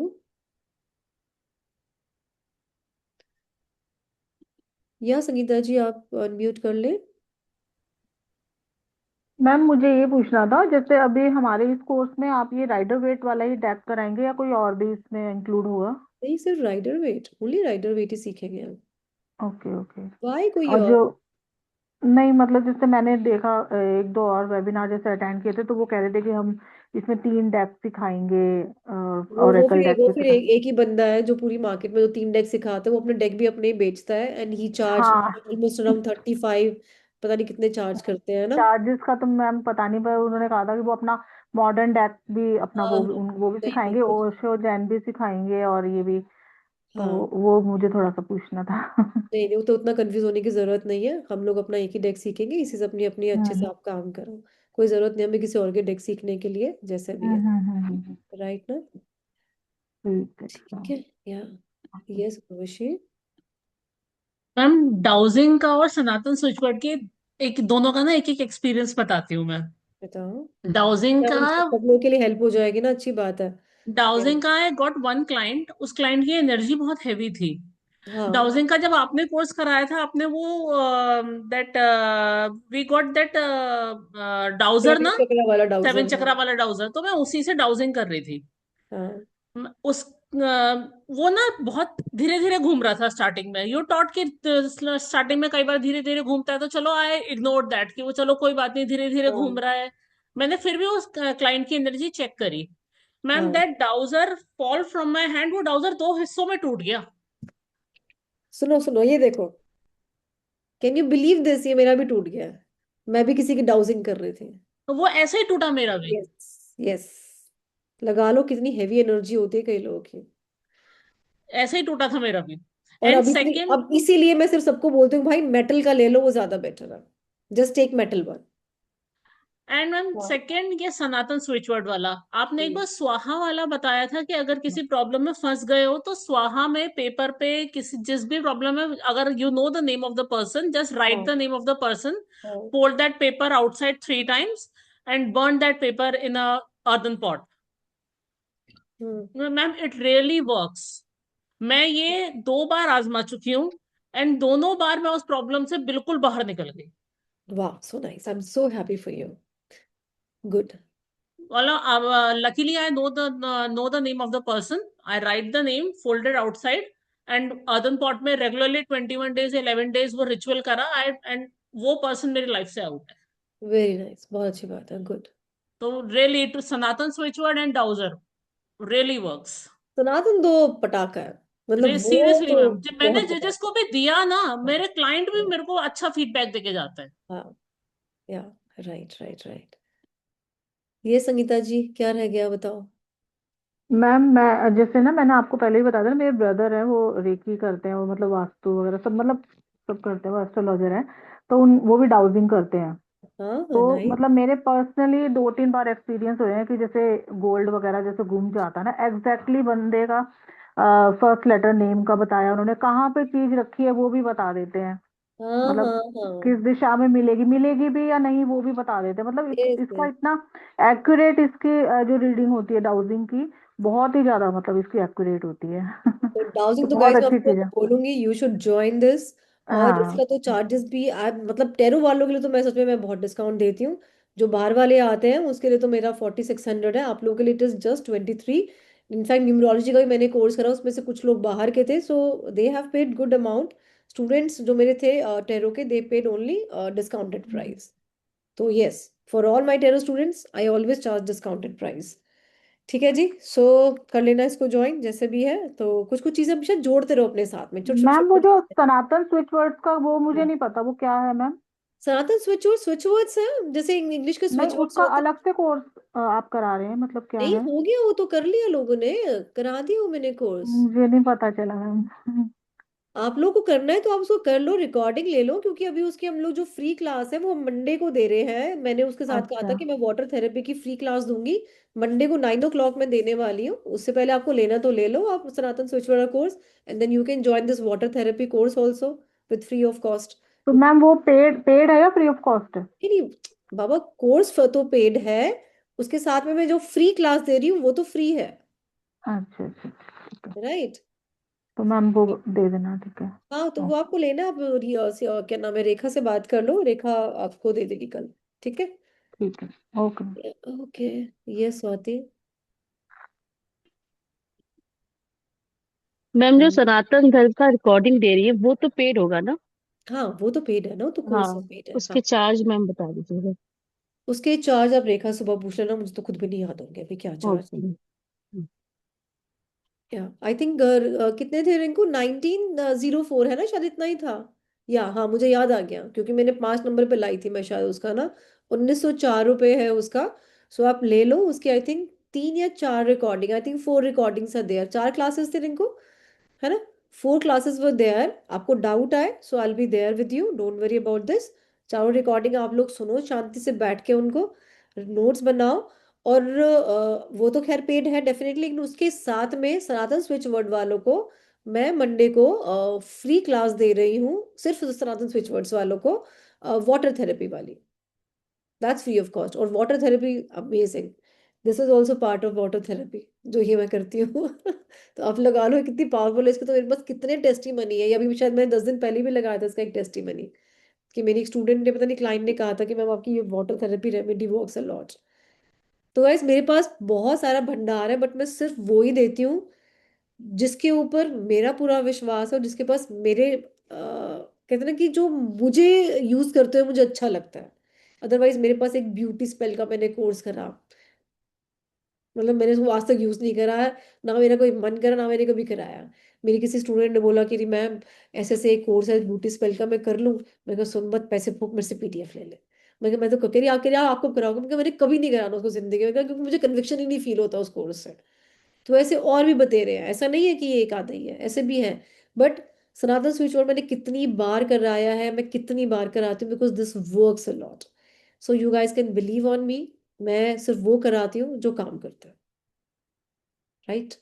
या संगीता जी आप अनम्यूट कर ले। मैम मुझे ये पूछना था, जैसे अभी हमारे इस कोर्स में आप ये राइडर वेट वाला ही डेक कराएंगे या कोई और भी इसमें इंक्लूड होगा? नहीं, सिर्फ Rider Waite, only Rider Waite ही सीखेंगे हम। Okay okay. वाई कोई और और? जो नहीं मतलब जैसे मैंने देखा एक दो और वेबिनार जैसे अटेंड किए थे, तो वो कह रहे थे कि हम इसमें 3 डेक सिखाएंगे, ओरेकल डेक वो भी फिर सिखा। एक ही बंदा है जो पूरी मार्केट में जो 3 डेक सिखाते हैं, वो अपने डेक भी अपने ही बेचता है, एंड ही चार्ज हाँ ऑलमोस्ट अराउंड 35, पता नहीं कितने चार्ज करते हैं ना। चार्जेस का तो मैम पता नहीं, पर उन्होंने कहा था कि वो अपना मॉडर्न डेक भी अपना हाँ, हाँ। वो भी नहीं नहीं सिखाएंगे, कुछ। ओशो जैन भी सिखाएंगे और ये भी। तो हाँ। वो मुझे थोड़ा सा पूछना था। नहीं नहीं, वो तो उतना कंफ्यूज होने की जरूरत नहीं है, हम लोग अपना एक ही डेक सीखेंगे, इसी से अपनी अपनी अच्छे से हम्म आप काम करो। कोई जरूरत नहीं हमें किसी और के डेक सीखने के लिए, जैसा भी है। हम्म। राइट ना? ठीक है। ठीक है। या यस खुशी। मैम डाउजिंग का और सनातन स्विचवर्ड के एक दोनों का ना एक एक एक्सपीरियंस बताती हूँ मैं। बताओ। डाउजिंग का सब लोगों के लिए हेल्प हो जाएगी ना, अच्छी बात है। या डाउजिंग का आई गॉट वन क्लाइंट, उस क्लाइंट की एनर्जी बहुत हैवी थी। हाँ, डाउजिंग का जब आपने कोर्स कराया था, आपने वो that we got that dowser 7 ना, चक्रा वाला 7 डाउजर। हाँ। चक्रा वाला डाउजर, तो मैं उसी से डाउजिंग कर रही थी। हाँ। उस वो ना बहुत धीरे धीरे घूम रहा था स्टार्टिंग में। यू टॉट कि स्टार्टिंग में कई बार धीरे धीरे घूमता है, तो चलो आई इग्नोर दैट कि वो चलो कोई बात नहीं, धीरे धीरे घूम हाँ। रहा है। मैंने फिर भी उस क्लाइंट की एनर्जी चेक करी। मैम हाँ। That dowser fall from my hand, वो डाउजर 2 हिस्सों में टूट गया। सुनो सुनो, ये देखो, कैन यू बिलीव दिस, ये मेरा भी टूट गया है। मैं भी किसी की डाउजिंग कर रही थी। तो वो ऐसे ही टूटा मेरा भी। यस। यस। लगा लो कितनी हैवी एनर्जी होती है कई लोगों की। ऐसे ही टूटा था मेरा भी। और एंड अब इसलिए, सेकेंड, अब इसीलिए मैं सिर्फ सबको बोलती हूँ भाई मेटल का ले लो, वो ज्यादा बेटर है। Just take metal one. And ma'am हाँ। सेकेंड ये सनातन स्विचवर्ड वाला, आपने एक हम्म। बार स्वाहा वाला बताया था कि अगर किसी प्रॉब्लम में फंस गए हो तो स्वाहा में पेपर पे किसी जिस भी प्रॉब्लम में, अगर you know the name of the person, just write हाँ। The name of the person, हाँ। Fold that paper outside 3 times and burn that paper in a earthen pot. Hmm. Ma'am it really works. मैं ये 2 बार आजमा चुकी हूँ, एंड दोनों बार मैं उस प्रॉब्लम से बिल्कुल बाहर निकल गई। वाह, so nice, I am so happy for you. Good. Well, luckily I know the name of the person. I write the name, folded outside, and earthen pot में रेगुलरली 21 days 11 days वो रिचुअल करा, आई एंड वो पर्सन मेरी लाइफ से आउट है। वेरी नाइस, बहुत अच्छी बात है। गुड। तो really to Sanatan switchword and dowser really works. Sanatan दो पटाखा है, मतलब वो सीरियसली तो मैम, जब मैंने बहुत जजेस पटाखा को भी दिया ना, है। मेरे क्लाइंट भी मेरे को अच्छा फीडबैक देके जाता है। हाँ। या राइट राइट राइट। ये संगीता जी क्या रह गया बताओ। मैम मैं जैसे ना मैंने आपको पहले ही बताया था, मेरे ब्रदर है वो रेकी करते हैं, वो मतलब वास्तु वगैरह सब मतलब सब करते हैं, वो एस्ट्रोलॉजर है। तो वो भी डाउजिंग करते हैं। हाँ, तो नाइस। मतलब मेरे पर्सनली 2-3 बार एक्सपीरियंस हुए हैं कि जैसे गोल्ड वगैरह जैसे गुम जाता है ना, एग्जैक्टली बंदे का फर्स्ट लेटर नेम का बताया उन्होंने, कहाँ पे चीज रखी है वो भी बता देते हैं। हाँ। मतलब हाँ। हाँ। किस दिशा में मिलेगी मिलेगी भी या नहीं वो भी बता देते हैं। मतलब यस इसका यस। इतना एक्यूरेट इसकी जो रीडिंग होती है डाउजिंग की, बहुत ही ज्यादा मतलब इसकी एक्यूरेट होती है। तो तो डाउजिंग तो बहुत गाइस मैं अच्छी आपको चीज है। बोलूंगी, यू शुड ज्वाइन दिस। और हाँ। इसका तो चार्जेस भी आप मतलब टेरो वालों के लिए तो मैं सच में मैं बहुत डिस्काउंट देती हूँ। जो बाहर वाले आते हैं उसके लिए तो मेरा 4600 है, आप लोगों के लिए it is just 23। In fact numerology का भी मैंने कोर्स करा, उसमें से कुछ लोग बाहर के थे, so they have paid good amount. Students जो मेरे थे टेरो के, they paid only discounted price. तो yes, for all my tarot students I always charge discounted price. ठीक है जी, सो कर लेना इसको ज्वाइन, जैसे भी है तो कुछ कुछ चीजें हमेशा जोड़ते रहो अपने साथ में, छोटे छोटे मैम वो छोटे जो चीजें। सनातन स्विच वर्ड्स का वो मुझे हाँ। नहीं पता वो क्या है मैम। सनातन स्विच वर्ड्स है, जैसे इंग्लिश के नहीं स्विच वर्ड्स उसका होते हैं। अलग से कोर्स आप करा रहे हैं, मतलब क्या नहीं है? हो गया, वो तो कर लिया लोगों ने, करा दिया वो मैंने कोर्स। मुझे नहीं पता चला मैम। आप लोगों को करना है तो आप उसको कर लो, रिकॉर्डिंग ले लो, क्योंकि अभी उसकी हम लोग जो फ्री क्लास है वो मंडे को दे रहे हैं। मैंने उसके साथ कहा था अच्छा। कि मैं वाटर थेरेपी की फ्री क्लास दूंगी मंडे को 9 o'clock में देने वाली हूँ। उससे पहले आपको लेना तो ले लो आप सनातन स्विच वाला course, and then you can join this water therapy course also with free of cost. तो मैम वो पेड पेड है या फ्री ऑफ कॉस्ट है? नहीं नहीं बाबा, कोर्स तो पेड है, उसके साथ में मैं जो फ्री क्लास दे रही हूँ वो तो फ्री है। अच्छा अच्छा ठीक है। राइट। तो मैम वो दे देना, ठीक है। हाँ, तो वो ओके। आपको लेना, आप क्या नाम है, रेखा से बात कर लो, रेखा आपको दे देगी कल। ठीक है। ठीक है, ओके। ओके। ये स्वाति। मैम जो हाँ सनातन धर्म का रिकॉर्डिंग दे रही है वो तो पेड होगा ना? हाँ, वो तो पेड है ना, वो तो कोर्स हाँ, है, पेड है, उसके हाँ। चार्ज मैम बता दीजिएगा। उसके चार्ज आप रेखा सुबह पूछ लेना, मुझे तो खुद भी नहीं याद होंगे अभी क्या चार्ज। ओके। या आई थिंक कितने थे रिंकू, 1904 है ना शायद, इतना ही था। या हाँ, मुझे याद आ गया क्योंकि मैंने 5 नंबर पे लाई थी मैं शायद उसका ना। 1904 रुपये है उसका। सो आप ले लो उसके, आई थिंक 3 या 4 recording, I think 4 recordings are there, 4 classes थे रिंकू, है ना। 4 क्लासेस वर देयर, आपको डाउट आए so I be there with you, don't worry about this. चारों रिकॉर्डिंग आप लोग सुनो शांति से बैठ के उनको, नोट्स बनाओ। और वो तो खैर पेड है डेफिनेटली, लेकिन उसके साथ में सनातन स्विच वर्ड वालों को मैं मंडे को फ्री क्लास दे रही हूँ, सिर्फ सनातन स्विच वर्ड्स वालों को, वाटर थेरेपी वाली। That's free of cost. और water therapy amazing, this is also part of water therapy जो ये मैं करती हूँ। तो आप लगा लो, कितनी पावरफुल है इसके तो मेरे पास कितने टेस्टी मनी है। ये अभी शायद मैंने 10 दिन पहले भी लगाया था इसका एक टेस्टी मनी, कि मेरी एक स्टूडेंट ने, पता नहीं क्लाइंट ने कहा था कि मैम आपकी ये water therapy remedy works a lot. तो गाइस मेरे पास बहुत सारा भंडार है, बट मैं सिर्फ वो ही देती हूँ जिसके ऊपर मेरा पूरा विश्वास है, और जिसके पास मेरे कहते हैं ना कि जो मुझे यूज करते हुए मुझे अच्छा लगता है। अदरवाइज मेरे पास एक ब्यूटी स्पेल का मैंने कोर्स करा, मतलब मैंने उसको आज तक यूज नहीं करा है, ना मेरा कोई मन करा, ना मैंने कभी कराया। मेरी किसी स्टूडेंट ने बोला कि मैम ऐसे ऐसे एक कोर्स है ब्यूटी स्पेल का, मैं कर लूँ। मैं कहा सुन मत, पैसे फूक, मेरे से पीडीएफ ले ले। मैं तो कह रही आके आपको कराऊंगा, मैं मैंने कभी नहीं कराना उसको जिंदगी में, क्योंकि मुझे कन्विक्शन ही नहीं फील होता उस कोर्स से। तो ऐसे और भी बतेरे हैं, ऐसा नहीं है कि ये एक आधा ही है, ऐसे भी है। बट सनातन स्विच बोर्ड मैंने कितनी बार कराया है, मैं कितनी बार कराती हूँ, because this works a lot. So you guys can believe on me, मैं सिर्फ वो कराती हूँ जो काम करता है, राइट।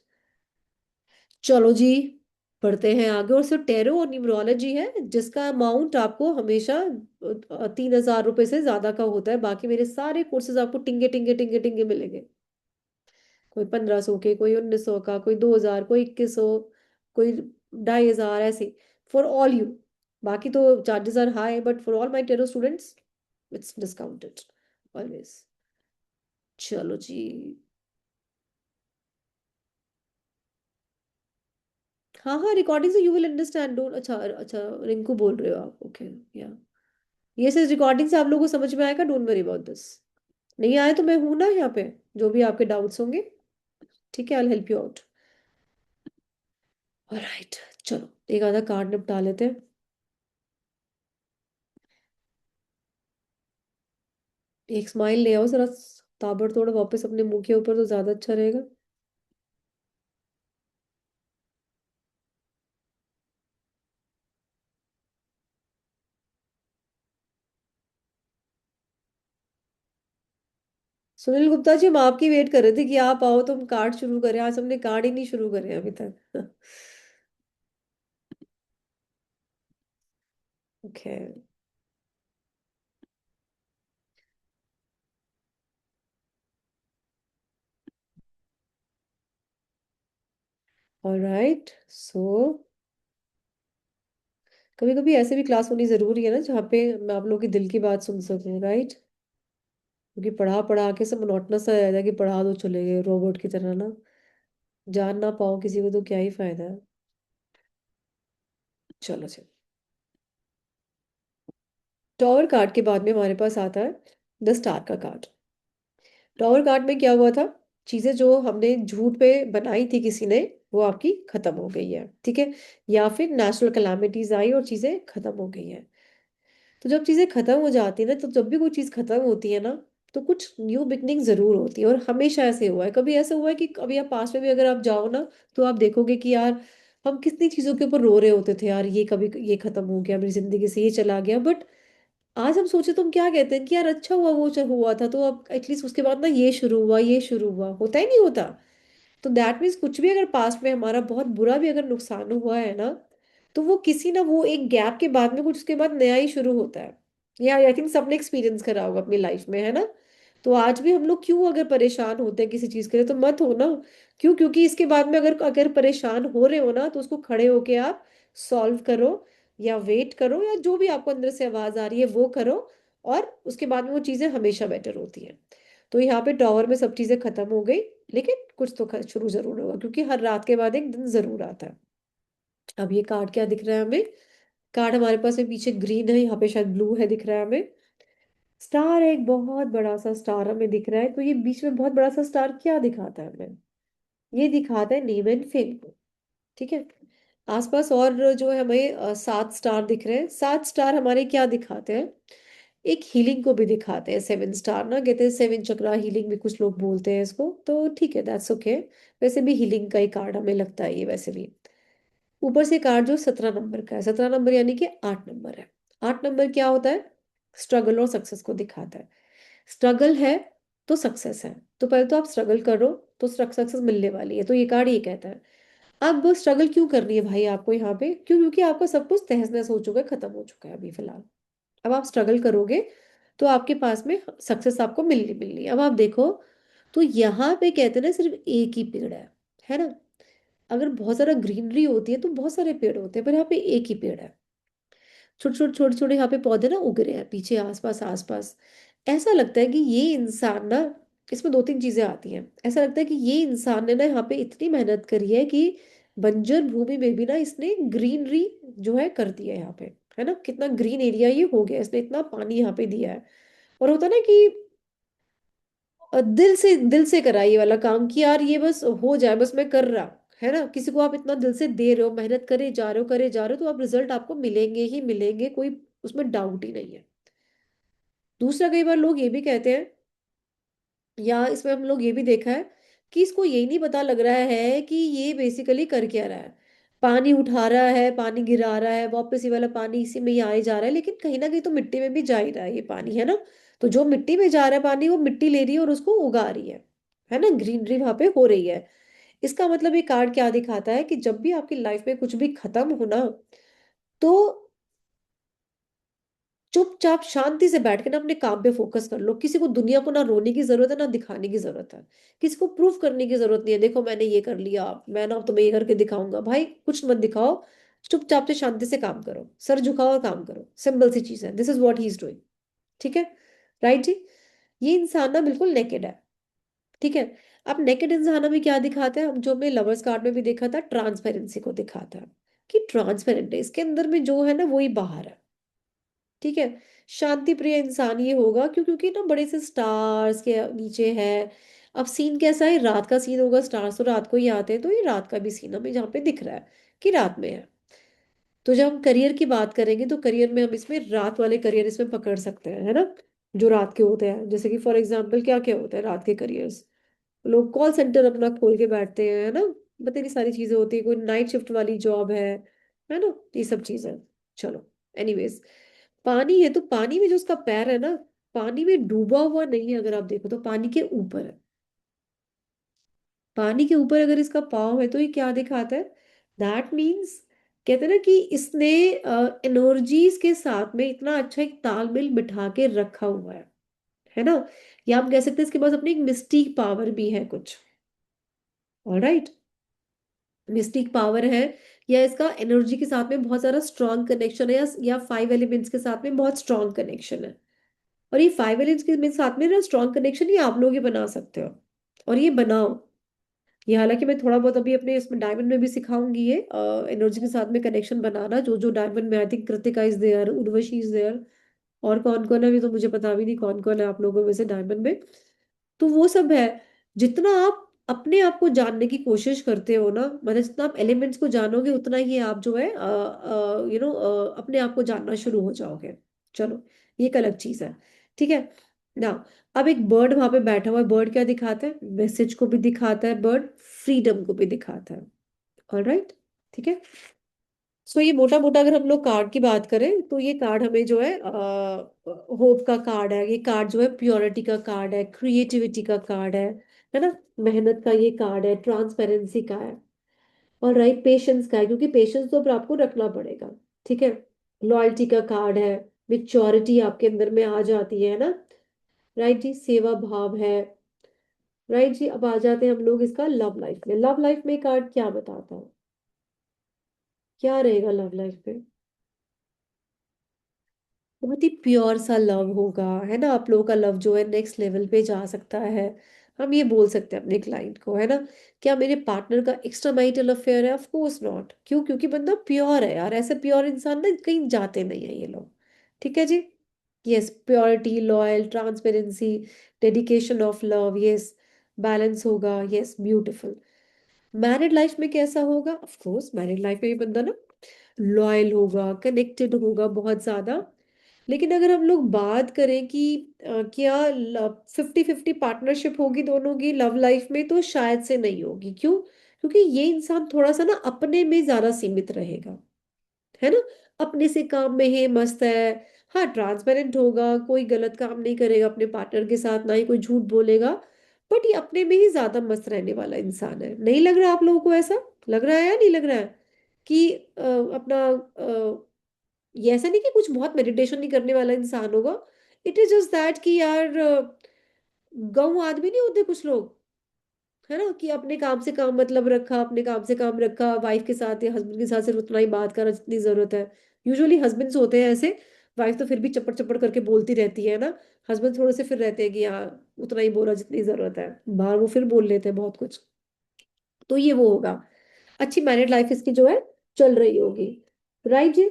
चलो जी, पढ़ते हैं आगे। और सिर्फ टेरो और न्यूमरोलॉजी है जिसका अमाउंट आपको हमेशा 3,000 रुपये से ज्यादा का होता है, बाकी मेरे सारे कोर्सेज आपको टिंगे टिंगे टिंगे टिंगे मिलेंगे। कोई 1,500 के, कोई 1,900 का, कोई 2,000, कोई 2,100, कोई 2,500, ऐसे फॉर ऑल यू। बाकी तो charges are high, but for all my tarot students it's discounted always. चलो जी। हाँ हाँ, रिकॉर्डिंग से यू विल अंडरस्टैंड, डोंट, अच्छा अच्छा, रिंकू बोल रहे हो आप, ओके। या ये सिर्फ रिकॉर्डिंग से आप लोगों को समझ में आएगा, डोंट वरी अबाउट दिस। नहीं आए तो मैं हूं ना यहाँ पे, जो भी आपके डाउट्स होंगे, ठीक है, I help you out. Alright, चलो एक आधा कार्ड निपटा लेते हैं। एक स्माइल ले आओ जरा, ताबड़तोड़ वापस अपने मुंह के ऊपर, तो ज्यादा अच्छा रहेगा। सुनील गुप्ता जी, हम आपकी वेट कर रहे थे कि आप आओ तो हम कार्ड शुरू करें, आज हमने कार्ड ही नहीं शुरू करे अभी तक। ओके। ऑलराइट, सो कभी कभी ऐसे भी क्लास होनी जरूरी है ना, जहाँ पे मैं आप लोगों की दिल की बात सुन सकूं, राइट। क्योंकि पढ़ा पढ़ा के सब मोनोटोनस सा रहता है कि पढ़ा दो चले गए रोबोट की तरह ना, जान ना पाओ किसी को तो क्या ही फायदा है। चलो चलो, टॉवर कार्ड के बाद में हमारे पास आता है द स्टार का कार्ड। टॉवर कार्ड में क्या हुआ था, चीजें जो हमने झूठ पे बनाई थी किसी ने, वो आपकी खत्म हो गई है, ठीक है। या फिर नेचुरल कैलामिटीज आई और चीजें खत्म हो गई है। तो जब चीजें खत्म हो जाती है ना, तो जब भी कोई चीज खत्म होती है ना, तो कुछ न्यू बिगनिंग जरूर होती है। और हमेशा ऐसे हुआ है, कभी ऐसा हुआ है कि अभी आप पास में भी अगर आप जाओ ना, तो आप देखोगे कि यार हम कितनी चीजों के ऊपर रो रहे होते थे, यार ये कभी ये खत्म हो गया, मेरी जिंदगी से ये चला गया, बट आज हम सोचे तो हम क्या कहते हैं कि यार अच्छा हुआ वो हुआ था, तो अब एटलीस्ट उसके बाद ना ये शुरू हुआ, ये शुरू हुआ, होता ही नहीं होता। तो दैट मीन्स कुछ भी अगर पास्ट में हमारा बहुत बुरा भी अगर नुकसान हुआ है ना, तो वो किसी ना, वो एक गैप के बाद में कुछ उसके बाद नया ही शुरू होता है। या आई थिंक सबने एक्सपीरियंस करा होगा अपनी लाइफ में, है ना। तो आज भी हम लोग क्यों अगर परेशान होते हैं किसी चीज के लिए, तो मत हो ना। क्यों? क्योंकि इसके बाद में अगर अगर परेशान हो रहे हो ना, तो उसको खड़े होके आप सॉल्व करो, या वेट करो, या जो भी आपको अंदर से आवाज आ रही है वो करो। और उसके बाद में वो चीजें हमेशा बेटर होती हैं। तो यहाँ पे टॉवर में सब चीजें खत्म हो गई, लेकिन कुछ तो शुरू जरूर होगा, क्योंकि हर रात के बाद एक दिन जरूर आता है। अब ये कार्ड क्या दिख रहा है हमें? कार्ड हमारे पास है पीछे ग्रीन है, यहाँ पे शायद ब्लू है, दिख रहा है हमें स्टार है, एक बहुत बड़ा सा स्टार हमें दिख रहा है। तो ये बीच में बहुत बड़ा सा स्टार क्या दिखाता है हमें? ये दिखाता है नेम एंड फेम को। ठीक है। आसपास और जो है हमें 7 स्टार दिख रहे हैं। 7 स्टार हमारे क्या दिखाते हैं? एक हीलिंग को भी दिखाते हैं। 7 स्टार ना कहते हैं 7 चक्रा हीलिंग भी कुछ लोग बोलते हैं इसको, तो ठीक है, दैट्स ओके। वैसे भी हीलिंग का ही कार्ड हमें लगता है ये, वैसे भी। ऊपर से कार्ड जो 17 नंबर का है, 17 नंबर यानी कि 8 नंबर है। 8 नंबर क्या होता है? स्ट्रगल और सक्सेस को दिखाता है। स्ट्रगल है तो सक्सेस है, तो पहले तो आप स्ट्रगल करो तो सक्सेस मिलने वाली है, तो ये कार्ड ये कहता है। अब स्ट्रगल क्यों करनी है भाई आपको यहाँ पे? क्यों? क्योंकि आपका सब कुछ तहस नहस हो चुका है, खत्म हो चुका है अभी फिलहाल। अब आप स्ट्रगल करोगे तो आपके पास में सक्सेस आपको मिलनी मिलनी है। अब आप देखो, तो यहाँ पे कहते हैं ना सिर्फ एक ही पेड़ है ना? अगर बहुत सारा ग्रीनरी होती है तो बहुत सारे पेड़ होते हैं, पर यहाँ पे एक ही पेड़ है। छोटे छोटे छोटे छोटे यहाँ पे पौधे ना उग रहे हैं पीछे, आसपास आसपास। ऐसा लगता है कि ये इंसान ना, इसमें दो तीन चीजें आती हैं। ऐसा लगता है कि ये इंसान ने ना यहाँ पे इतनी मेहनत करी है कि बंजर भूमि में भी ना इसने ग्रीनरी जो है कर दी है यहाँ पे। है ना? कितना ग्रीन एरिया ये हो गया, इसने इतना पानी यहाँ पे दिया है। और होता है ना कि दिल से करा ये वाला काम, कि यार ये बस हो जाए, बस मैं कर रहा। है ना? किसी को आप इतना दिल से दे रहे हो, मेहनत करे जा रहे हो, करे जा रहे हो, तो आप रिजल्ट आपको मिलेंगे ही मिलेंगे, कोई उसमें डाउट ही नहीं है। दूसरा, कई बार लोग ये भी कहते हैं, या इसमें हम लोग ये भी देखा है कि इसको यही नहीं पता लग रहा है कि ये बेसिकली कर क्या रहा है। पानी उठा रहा है, पानी गिरा रहा है, वापस ये वाला पानी इसी में ही आए जा रहा है, लेकिन कहीं ना कहीं तो मिट्टी में भी जा ही रहा है ये पानी। है ना? तो जो मिट्टी में जा रहा है पानी, वो मिट्टी ले रही है और उसको उगा रही है ना? ग्रीनरी वहां पे हो रही है। इसका मतलब ये कार्ड क्या दिखाता है कि जब भी आपकी लाइफ में कुछ भी खत्म होना, तो चुपचाप शांति से बैठ के ना अपने काम पे फोकस कर लो। किसी को दुनिया को ना रोने की जरूरत है, ना दिखाने की जरूरत है। किसी को प्रूफ करने की जरूरत नहीं है, देखो मैंने ये कर लिया, मैं ना तुम्हें ये करके दिखाऊंगा। भाई कुछ मत दिखाओ, चुपचाप से शांति से काम करो, सर झुकाओ और काम करो। सिंपल सी चीज है, this is what he is doing. ठीक है? राइट जी? ये इंसान ना बिल्कुल नेकेड है। ठीक है। अब नेकेड इंसान में क्या दिखाता है? हम जो हमने लवर्स कार्ड में भी देखा था, ट्रांसपेरेंसी को दिखाता है कि ट्रांसपेरेंट है, इसके अंदर में जो है ना वही बाहर है। ठीक है। शांति प्रिय इंसान ये होगा, क्योंकि ना बड़े से स्टार्स के नीचे है। अब सीन कैसा है? रात का सीन होगा, स्टार्स तो रात को ही आते हैं, तो ये रात का भी सीन हमें जहाँ पे दिख रहा है कि रात में है। तो जब हम करियर की बात करेंगे तो करियर में हम इसमें रात वाले करियर इसमें पकड़ सकते हैं। है ना? जो रात के होते हैं, जैसे कि फॉर एग्जाम्पल क्या क्या होता है रात के करियर्स। लोग कॉल सेंटर अपना खोल के बैठते हैं। है ना? बतेरी सारी चीजें होती है, कोई नाइट शिफ्ट वाली जॉब है ना? ये सब चीजें। चलो, एनीवेज, पानी है तो पानी में जो उसका पैर है ना, पानी में डूबा हुआ नहीं है, अगर आप देखो तो पानी के ऊपर है। पानी के ऊपर अगर इसका पाँव है तो ये क्या दिखाता है? दैट मीन्स, कहते हैं ना कि इसने एनर्जीज के साथ में इतना अच्छा एक तालमेल बिठा के रखा हुआ है ना? या हम कह सकते हैं इसके पास अपनी एक मिस्टिक पावर भी है कुछ। ऑलराइट, मिस्टिक पावर है, या इसका एनर्जी के साथ में बहुत सारा स्ट्रॉन्ग कनेक्शन है, या 5 एलिमेंट्स के साथ में बहुत स्ट्रॉन्ग कनेक्शन है। और ये 5 एलिमेंट्स के साथ में ना स्ट्रॉन्ग कनेक्शन ये आप लोग ही बना सकते हो, और ये बनाओ। ये हालांकि मैं थोड़ा बहुत अभी अपने इसमें डायमंड में भी सिखाऊंगी ये एनर्जी के साथ में कनेक्शन बनाना। जो जो डायमंड में, I think Kritika is there, Urvashi is there, और कौन कौन है अभी तो मुझे पता भी नहीं कौन कौन है आप लोगों में से डायमंड में। तो वो सब है। जितना आप अपने आप को जानने की कोशिश करते हो ना, मतलब जितना आप एलिमेंट्स को जानोगे, उतना ही आप जो है अपने आप को जानना शुरू हो जाओगे। चलो, ये एक अलग चीज है। ठीक है ना? अब एक बर्ड वहां पे बैठा हुआ है। बर्ड क्या दिखाता है? मैसेज को भी दिखाता है बर्ड, फ्रीडम को भी दिखाता है। ऑलराइट? ठीक है। सो ये मोटा मोटा अगर हम लोग कार्ड की बात करें, तो ये कार्ड हमें जो है होप का कार्ड है। ये कार्ड जो है प्योरिटी का कार्ड है, क्रिएटिविटी का कार्ड है ना? मेहनत का ये कार्ड है, ट्रांसपेरेंसी का है, और राइट पेशेंस का है, क्योंकि पेशेंस तो अब आपको रखना पड़ेगा। ठीक है। लॉयल्टी का कार्ड है, मेच्योरिटी आपके अंदर में आ जाती है ना? राइट जी, सेवा भाव है। राइट जी, अब आ जाते हैं हम लोग इसका लव लाइफ में। लव लाइफ में कार्ड क्या बताता है? क्या रहेगा लव लाइफ में? बहुत ही प्योर सा लव होगा, है ना, आप लोगों का लव जो है नेक्स्ट लेवल पे जा सकता है। हम ये बोल सकते हैं अपने क्लाइंट को, है ना। क्या मेरे पार्टनर का एक्स्ट्रा मैरिटल अफेयर है? Of course not. क्यों? क्योंकि बंदा प्योर है यार, ऐसे प्योर इंसान ना कहीं जाते नहीं है ये लोग। ठीक है जी। Yes, purity, loyal, transparency, dedication of love, yes. Balance होगा, यस, ब्यूटिफुल। मैरिड लाइफ में कैसा होगा? ऑफ कोर्स मैरिड लाइफ में ये बंदा ना लॉयल होगा, कनेक्टेड होगा बहुत ज्यादा। लेकिन अगर हम लोग बात करें कि क्या 50-50 पार्टनरशिप होगी दोनों की लव लाइफ में, तो शायद से नहीं होगी। क्यों? क्योंकि ये इंसान थोड़ा सा ना अपने में ज्यादा सीमित रहेगा, है ना। अपने से काम में है, मस्त है। हाँ, ट्रांसपेरेंट होगा, कोई गलत काम नहीं करेगा अपने पार्टनर के साथ, ना ही कोई झूठ बोलेगा। बट ये अपने में ही ज्यादा मस्त रहने वाला इंसान है। नहीं लग रहा आप लोगों को ऐसा? लग रहा है या नहीं लग रहा है कि अपना ये ऐसा नहीं कि कुछ बहुत मेडिटेशन नहीं करने वाला इंसान होगा। इट इज जस्ट दैट कि यार गऊ आदमी नहीं होते कुछ लोग, है ना, कि अपने काम से काम मतलब रखा, अपने काम से काम रखा, वाइफ के साथ या हस्बैंड के साथ सिर्फ उतना ही बात करा जितनी जरूरत है। यूजुअली हस्बैंड्स होते हैं ऐसे। वाइफ तो फिर भी चपड़ चपड़ करके बोलती रहती है ना। हस्बैंड थोड़े से फिर रहते हैं कि हाँ, उतना ही बोला जितनी जरूरत है, बाहर वो फिर बोल लेते हैं बहुत कुछ। तो ये वो होगा। अच्छी मैरिड लाइफ इसकी जो है चल रही होगी, राइट जी।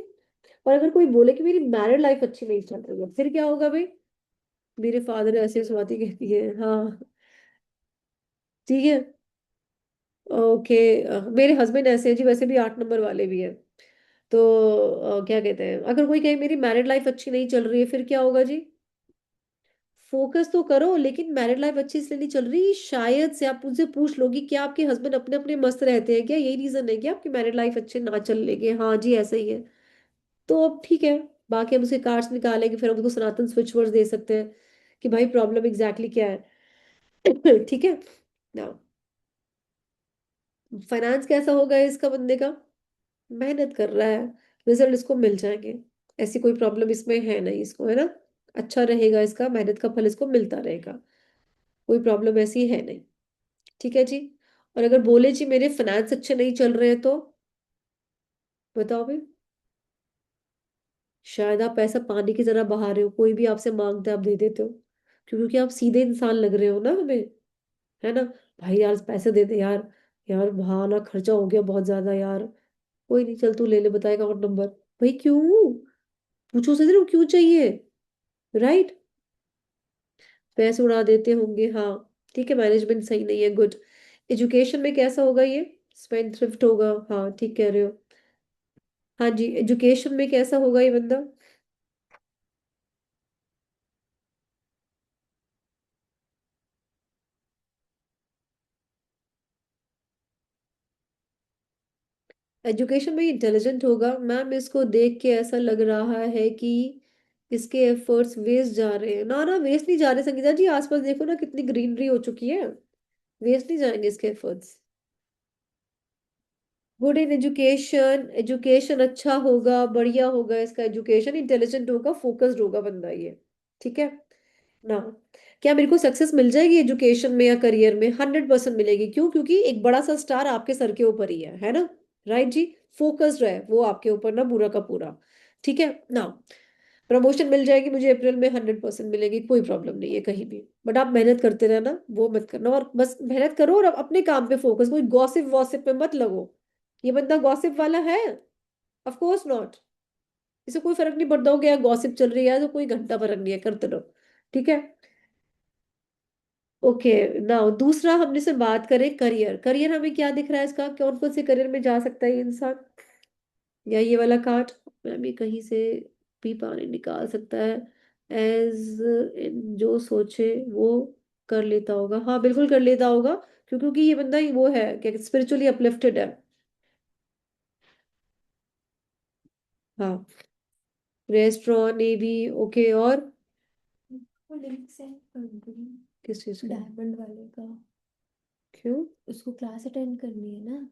और अगर कोई बोले कि मेरी मैरिड लाइफ अच्छी नहीं चल रही है, फिर क्या होगा भाई? मेरे फादर ऐसे स्वाति कहती है, हाँ। ठीक है। ओके। मेरे हस्बैंड ऐसे हैं जी, वैसे भी 8 नंबर वाले भी हैं। तो क्या कहते हैं, अगर कोई कहे मेरी मैरिड लाइफ अच्छी नहीं चल रही है, फिर क्या होगा जी? फोकस तो करो, लेकिन मैरिड लाइफ अच्छी इसलिए नहीं चल रही, शायद से आप उनसे पूछ लोगी क्या आपके हस्बैंड अपने अपने मस्त रहते हैं क्या, यही रीजन है कि आपकी मैरिड लाइफ अच्छे ना चल लेगी? हाँ जी, ऐसा ही है। तो अब ठीक है। बाकी हम उसके कार्ड्स निकालेंगे, फिर हम उसको सनातन स्विच वर्ड्स दे सकते हैं कि भाई प्रॉब्लम एग्जैक्टली क्या है। ठीक है ना। फाइनेंस कैसा होगा इसका बंदे का? मेहनत कर रहा है, रिजल्ट इसको मिल जाएंगे। ऐसी कोई प्रॉब्लम इसमें है नहीं इसको, है ना। अच्छा रहेगा, इसका मेहनत का फल इसको मिलता रहेगा। कोई प्रॉब्लम ऐसी है नहीं। ठीक है जी। और अगर बोले जी मेरे फाइनेंस अच्छे नहीं चल रहे हैं, तो बताओ भाई। शायद आप पैसा पानी की तरह बहा रहे हो, कोई भी आपसे मांगते आप दे देते हो। क्योंकि आप सीधे इंसान लग रहे हो ना हमें, है ना। भाई यार पैसे दे दे यार। यार बहाना खर्चा हो गया बहुत ज्यादा यार। कोई नहीं, चल तू ले ले, बताएगा अकाउंट नंबर। भाई क्यों? पूछो से जरूर क्यों चाहिए, राइट। पैसे उड़ा देते होंगे, हाँ। ठीक है, मैनेजमेंट सही नहीं है, गुड। एजुकेशन में कैसा होगा ये? स्पेंड थ्रिफ्ट होगा, हाँ ठीक कह रहे हो। हाँ जी, एजुकेशन में कैसा होगा ये बंदा? एजुकेशन में इंटेलिजेंट होगा मैम। इसको देख के ऐसा लग रहा है कि इसके एफर्ट्स वेस्ट जा रहे हैं। ना ना, वेस्ट नहीं जा रहे संगीता जी, आसपास देखो ना कितनी ग्रीनरी हो चुकी है। वेस्ट नहीं जाएंगे इसके efforts. Good in education, education अच्छा होगा, बढ़िया होगा इसका एजुकेशन, इंटेलिजेंट होगा, फोकस्ड होगा बंदा ये। ठीक है ना। क्या मेरे को सक्सेस मिल जाएगी एजुकेशन में या करियर में? 100% मिलेगी। क्यों? क्योंकि एक बड़ा सा स्टार आपके सर के ऊपर ही है ना। राइट जी। फोकस्ड है वो आपके ऊपर ना, पूरा का पूरा। ठीक है ना। प्रमोशन मिल जाएगी मुझे अप्रैल में, 100% मिलेगी, कोई प्रॉब्लम नहीं है कहीं भी। बट आप मेहनत करते रहना, वो मत करना, और बस मेहनत करो और अपने काम पे फोकस, कोई गॉसिप वॉसिप पे मत लगो। ये बंदा गॉसिप वाला है? Of course not. इसे कोई फर्क नहीं पड़ता हो कि यार गॉसिप चल रही है, तो कोई घंटा फर्क नहीं है, करते रहो। ठीक है। ओके। नाउ दूसरा, हमने से बात करें करियर। करियर हमें क्या दिख रहा है इसका? कौन कौन से करियर में जा सकता है ये इंसान? या ये वाला कार्ड मैं भी कहीं से भी पानी निकाल सकता है। एज जो सोचे वो कर लेता होगा, हाँ बिल्कुल कर लेता होगा। क्योंकि ये बंदा ही वो है क्या, स्पिरिचुअली अपलिफ्टेड है। हाँ। Restaurant, navy, okay. और वो लिंक सेंड कर दूँ किस चीज का? डायमंड वाले का। क्यों? उसको क्लास अटेंड करनी है ना,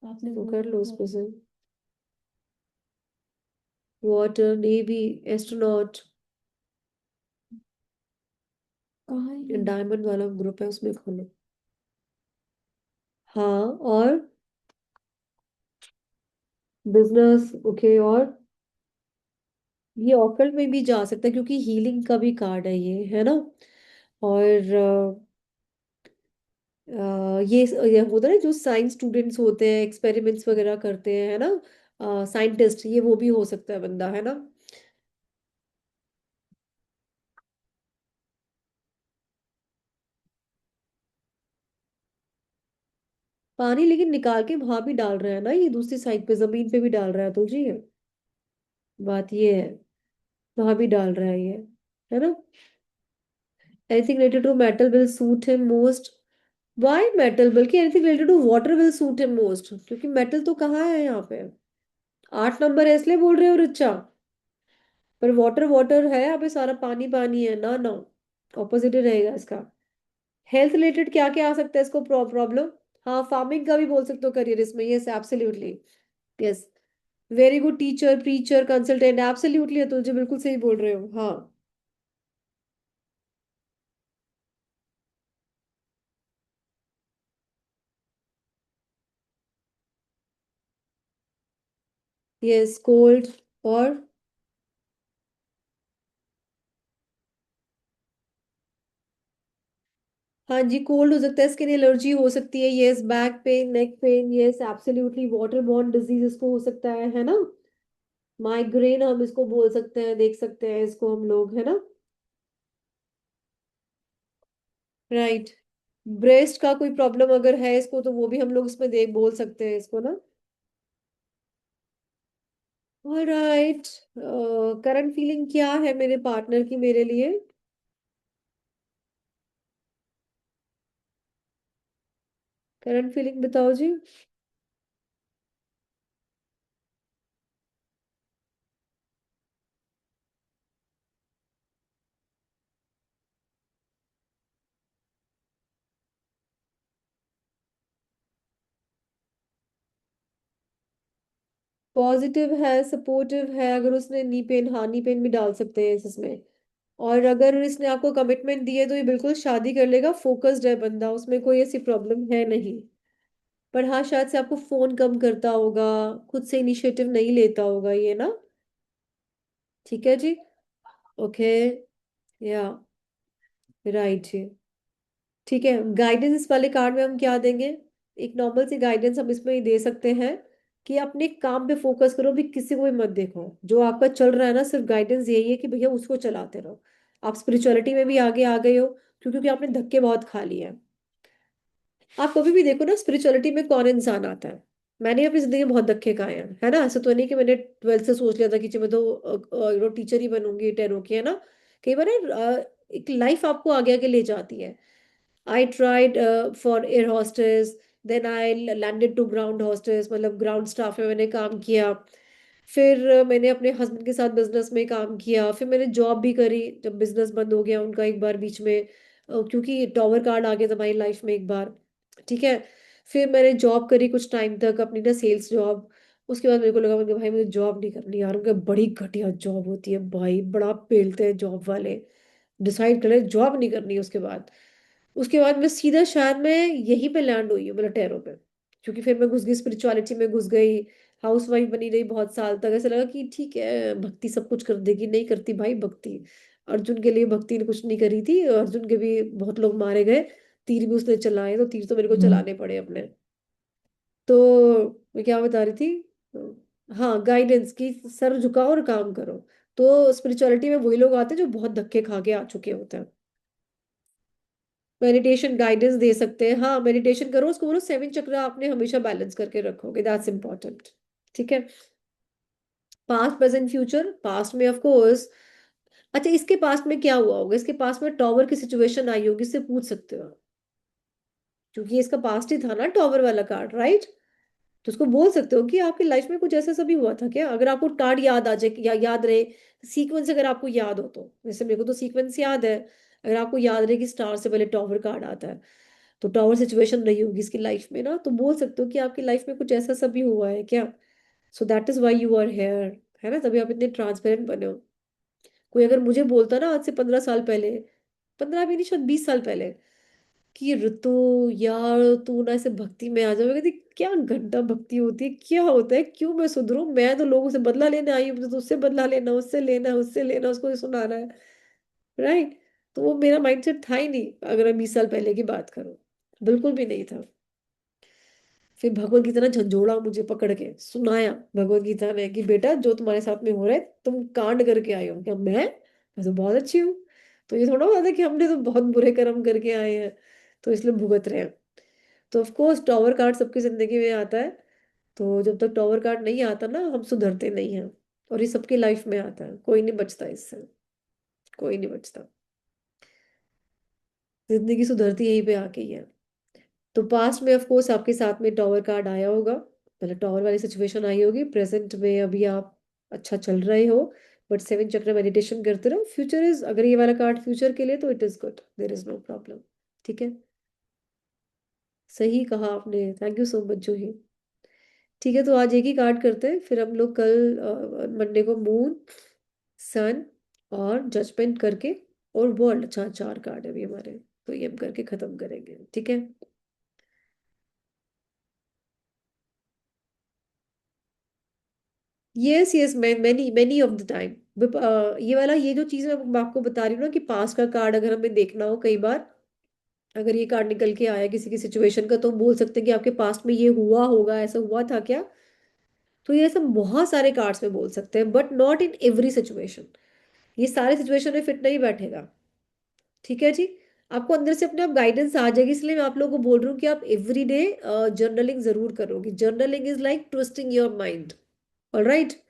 आपने वो कर बोला लो था। उसको से। वाटर, नेवी, एस्ट्रोनॉट, कहाँ है ये? डायमंड वाला ग्रुप है उसमें खोलो। हाँ। और बिजनेस, ओके। और ये ऑकल्ट में भी जा सकता है क्योंकि हीलिंग का भी कार्ड है ये, है ना। और ये होता है ना, जो साइंस स्टूडेंट्स होते हैं एक्सपेरिमेंट्स वगैरह करते हैं, है ना, साइंटिस्ट, ये वो भी हो सकता है बंदा, है ना। पानी लेकिन निकाल के वहां भी डाल रहा है ना, ये दूसरी साइड पे जमीन पे भी डाल रहा है, तो जी बात ये है, वहां भी डाल रहा है ये, है ना। Anything related to metal will suit him most. Why metal, बल्कि anything related to water will suit him most, क्योंकि मेटल तो कहाँ है यहाँ पे। 8 नंबर है इसलिए बोल रहे हो रिचा। पर वाटर वाटर है यहाँ पे, सारा पानी पानी है ना, ना। ऑपोजिट ही रहेगा इसका। हेल्थ रिलेटेड क्या क्या आ सकता है इसको प्रॉब्लम। हाँ, फार्मिंग का भी बोल सकते हो करियर इसमें, yes absolutely. Yes, very good teacher, preacher, consultant, absolutely Atul ji, बिल्कुल सही बोल रहे हो, हाँ। Yes, cold. और हाँ जी, कोल्ड हो सकता है, स्किन एलर्जी हो सकती है, yes, back pain, neck pain, yes absolutely, water borne disease इसको हो सकता है ना। माइग्रेन हम इसको बोल सकते हैं, देख सकते हैं इसको हम लोग, है ना। राइट। ब्रेस्ट का कोई प्रॉब्लम अगर है इसको, तो वो भी हम लोग इसमें देख बोल सकते हैं इसको ना। ऑलराइट। करंट फीलिंग क्या है मेरे पार्टनर की मेरे लिए। करंट फीलिंग बताओ जी। पॉजिटिव है, सपोर्टिव है, अगर उसने नी पेन, हाँ नी पेन भी डाल सकते हैं इसमें। और अगर इसने आपको कमिटमेंट दी है तो ये बिल्कुल शादी कर लेगा, फोकस्ड है बंदा, उसमें कोई ऐसी प्रॉब्लम है नहीं। पर हाँ, शायद से आपको फोन कम करता होगा, खुद से इनिशिएटिव नहीं लेता होगा ये ना। ठीक है जी। ओके। या राइट जी। ठीक है, गाइडेंस वाले कार्ड में हम क्या देंगे। एक नॉर्मल सी गाइडेंस हम इसमें ही दे सकते हैं कि अपने काम पे फोकस करो, भी किसी को भी मत देखो, जो आपका चल रहा है ना, सिर्फ गाइडेंस यही है कि भैया उसको चलाते रहो। आप स्पिरिचुअलिटी में भी आगे आ गए हो, क्योंकि आपने धक्के बहुत खा लिए हैं। आप कभी भी देखो ना, स्पिरिचुअलिटी में कौन इंसान आता है। मैंने अपनी जिंदगी में बहुत धक्के खाए हैं, है ना। ऐसा तो नहीं कि मैंने 12th से सोच लिया था कि मैं तो टीचर ही बनूंगी टेरो की, है ना। कई बार एक लाइफ आपको आगे आगे ले जाती है। I tried for air hostess, then I landed to ground hostess, मतलब ग्राउंड स्टाफ में मैंने काम किया। फिर मैंने अपने हस्बैंड के साथ बिजनेस में काम किया, फिर मैंने जॉब भी करी जब बिजनेस बंद हो गया उनका एक बार बीच में, क्योंकि टॉवर कार्ड आ गया था हमारी लाइफ में एक बार। ठीक है। फिर मैंने जॉब करी कुछ टाइम तक अपनी ना, सेल्स जॉब। उसके बाद मेरे को लगा, मैंने कहा, भाई मुझे जॉब नहीं करनी यार, उनका बड़ी घटिया जॉब होती है भाई, बड़ा पेलते हैं जॉब वाले। डिसाइड कर जॉब नहीं करनी है उसके बाद मैं सीधा शहर में यहीं पे लैंड हुई हूँ, मतलब टैरो पे। क्योंकि फिर मैं घुस गई स्पिरिचुअलिटी में, घुस गई। हाउस वाइफ बनी रही बहुत साल तक, ऐसा लगा कि ठीक है भक्ति सब कुछ कर देगी, नहीं करती भाई भक्ति। अर्जुन के लिए भक्ति ने कुछ नहीं करी थी, अर्जुन के भी बहुत लोग मारे गए, तीर भी उसने चलाए, तो तीर तो मेरे को चलाने पड़े अपने। तो मैं क्या बता रही थी, हाँ, गाइडेंस की, सर झुकाओ और काम करो। तो स्पिरिचुअलिटी में वही लोग आते हैं जो बहुत धक्के खा के आ चुके होते हैं। मेडिटेशन गाइडेंस दे सकते हैं, हाँ मेडिटेशन करो, उसको बोलो 7 चक्र आपने हमेशा बैलेंस करके रखोगे, दैट्स इंपॉर्टेंट। ठीक है। पास्ट प्रेजेंट फ्यूचर, पास्ट में ऑफ कोर्स। अच्छा, इसके पास्ट में क्या हुआ होगा, इसके पास्ट में टॉवर की सिचुएशन आई होगी, इससे पूछ सकते हो आप, क्योंकि इसका पास्ट ही था ना टॉवर वाला कार्ड, राइट। तो उसको बोल सकते हो कि आपकी लाइफ में कुछ ऐसा सभी हुआ था क्या, अगर आपको कार्ड याद आ जाए या याद रहे, सीक्वेंस अगर आपको याद हो तो, जैसे मेरे को तो सीक्वेंस याद है। अगर आपको याद रहे कि स्टार से पहले टॉवर कार्ड आता है, तो टॉवर सिचुएशन रही होगी इसकी लाइफ में ना, तो बोल सकते हो कि आपकी लाइफ में कुछ ऐसा सभी हुआ है क्या। So that is why you are here, है ना, तभी आप इतने ट्रांसपेरेंट बने हो। कोई अगर मुझे बोलता ना आज से 15 साल पहले, 15 भी नहीं शायद 20 साल पहले, कि ऋतु यार तू ना ऐसे भक्ति में आ जाओ। मैं कहती क्या घंटा भक्ति होती है, क्या होता है, क्यों मैं सुधरूं, मैं तो लोगों से बदला लेने आई हूँ, तो उससे बदला लेना, उससे लेना, उससे लेना, उसको सुनाना है, राइट। तो वो मेरा माइंडसेट था ही नहीं, अगर मैं 20 साल पहले की बात करूं, बिल्कुल भी नहीं था। फिर भगवत गीता ने झंझोड़ा मुझे पकड़ के सुनाया, भगवत गीता ने, कि बेटा जो तुम्हारे साथ में हो रहा है तुम कांड करके आए हो। क्या मैं तो बहुत अच्छी हूँ। तो ये थोड़ा होता है कि हमने तो बहुत बुरे कर्म करके आए हैं तो इसलिए भुगत रहे हैं। तो ऑफ कोर्स टॉवर कार्ड सबकी जिंदगी में आता है। तो जब तक टॉवर कार्ड नहीं आता ना, हम सुधरते नहीं हैं। और ये सबकी लाइफ में आता है, कोई नहीं बचता इससे, कोई नहीं बचता। जिंदगी सुधरती यहीं पे आके ही है। तो पास्ट में ऑफ कोर्स आपके साथ में टॉवर कार्ड आया होगा, मतलब टॉवर वाली सिचुएशन आई होगी। प्रेजेंट में अभी आप अच्छा चल रहे हो, बट 7 चक्र मेडिटेशन करते रहो। फ्यूचर इज, अगर ये वाला कार्ड फ्यूचर के लिए, तो it is good, there is no problem. ठीक है, सही कहा आपने, thank you so much Juhi. ठीक है, तो आज एक ही कार्ड करते हैं, फिर हम लोग कल मंडे को मून, सन और जजमेंट करके, और वर्ल्ड, अच्छा 4 कार्ड है अभी हमारे, तो ये हम करके खत्म करेंगे। ठीक है, yes yes, many many of the time. ये वाला, ये जो चीज मैं आपको बता रही हूँ ना, कि पास्ट का कार्ड अगर हमें देखना हो, कई बार अगर ये कार्ड निकल के आया किसी की सिचुएशन का, तो हम बोल सकते हैं कि आपके पास्ट में ये हुआ होगा, ऐसा हुआ था क्या। तो ये सब बहुत सारे कार्ड्स में बोल सकते हैं, but not in every situation. ये सारे सिचुएशन में फिट नहीं बैठेगा। ठीक है जी, आपको अंदर से अपने आप गाइडेंस आ जाएगी, इसलिए मैं आप लोगों को बोल रही हूँ कि आप एवरी डे जर्नलिंग जरूर करोगे। Journaling is like twisting your mind, alright.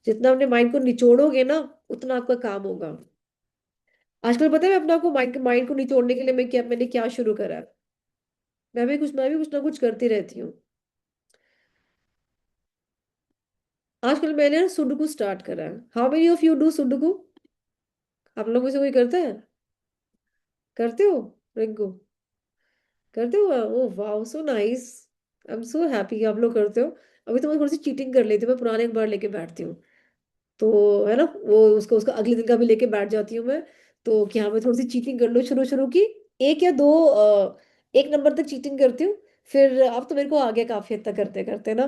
जितना अपने माइंड को निचोड़ोगे ना, उतना आपका काम होगा। आजकल पता है, मैं अपना को माइंड माइंड को निचोड़ने के लिए मैंने क्या शुरू करा है। मैं भी कुछ ना कुछ करती रहती हूँ। आजकल मैंने ना सुडोकू स्टार्ट करा है। How many of you do sudoku? आप लोगों में से कोई करता है? करते हो रिंकू? करते हो? ओ वाह, so nice. I am so happy कि आप लोग करते हो। अभी तो मैं थोड़ी सी चीटिंग कर लेती हूँ, मैं पुराने अखबार लेके बैठती हूँ। तो है ना, वो उसको उसका अगले दिन का भी लेके बैठ जाती हूँ मैं। तो क्या, मैं थोड़ी सी चीटिंग कर लूँ शुरू शुरू की, एक या दो, एक नंबर तक चीटिंग करती हूँ। फिर अब तो मेरे को आ गया काफी हद तक करते करते ना।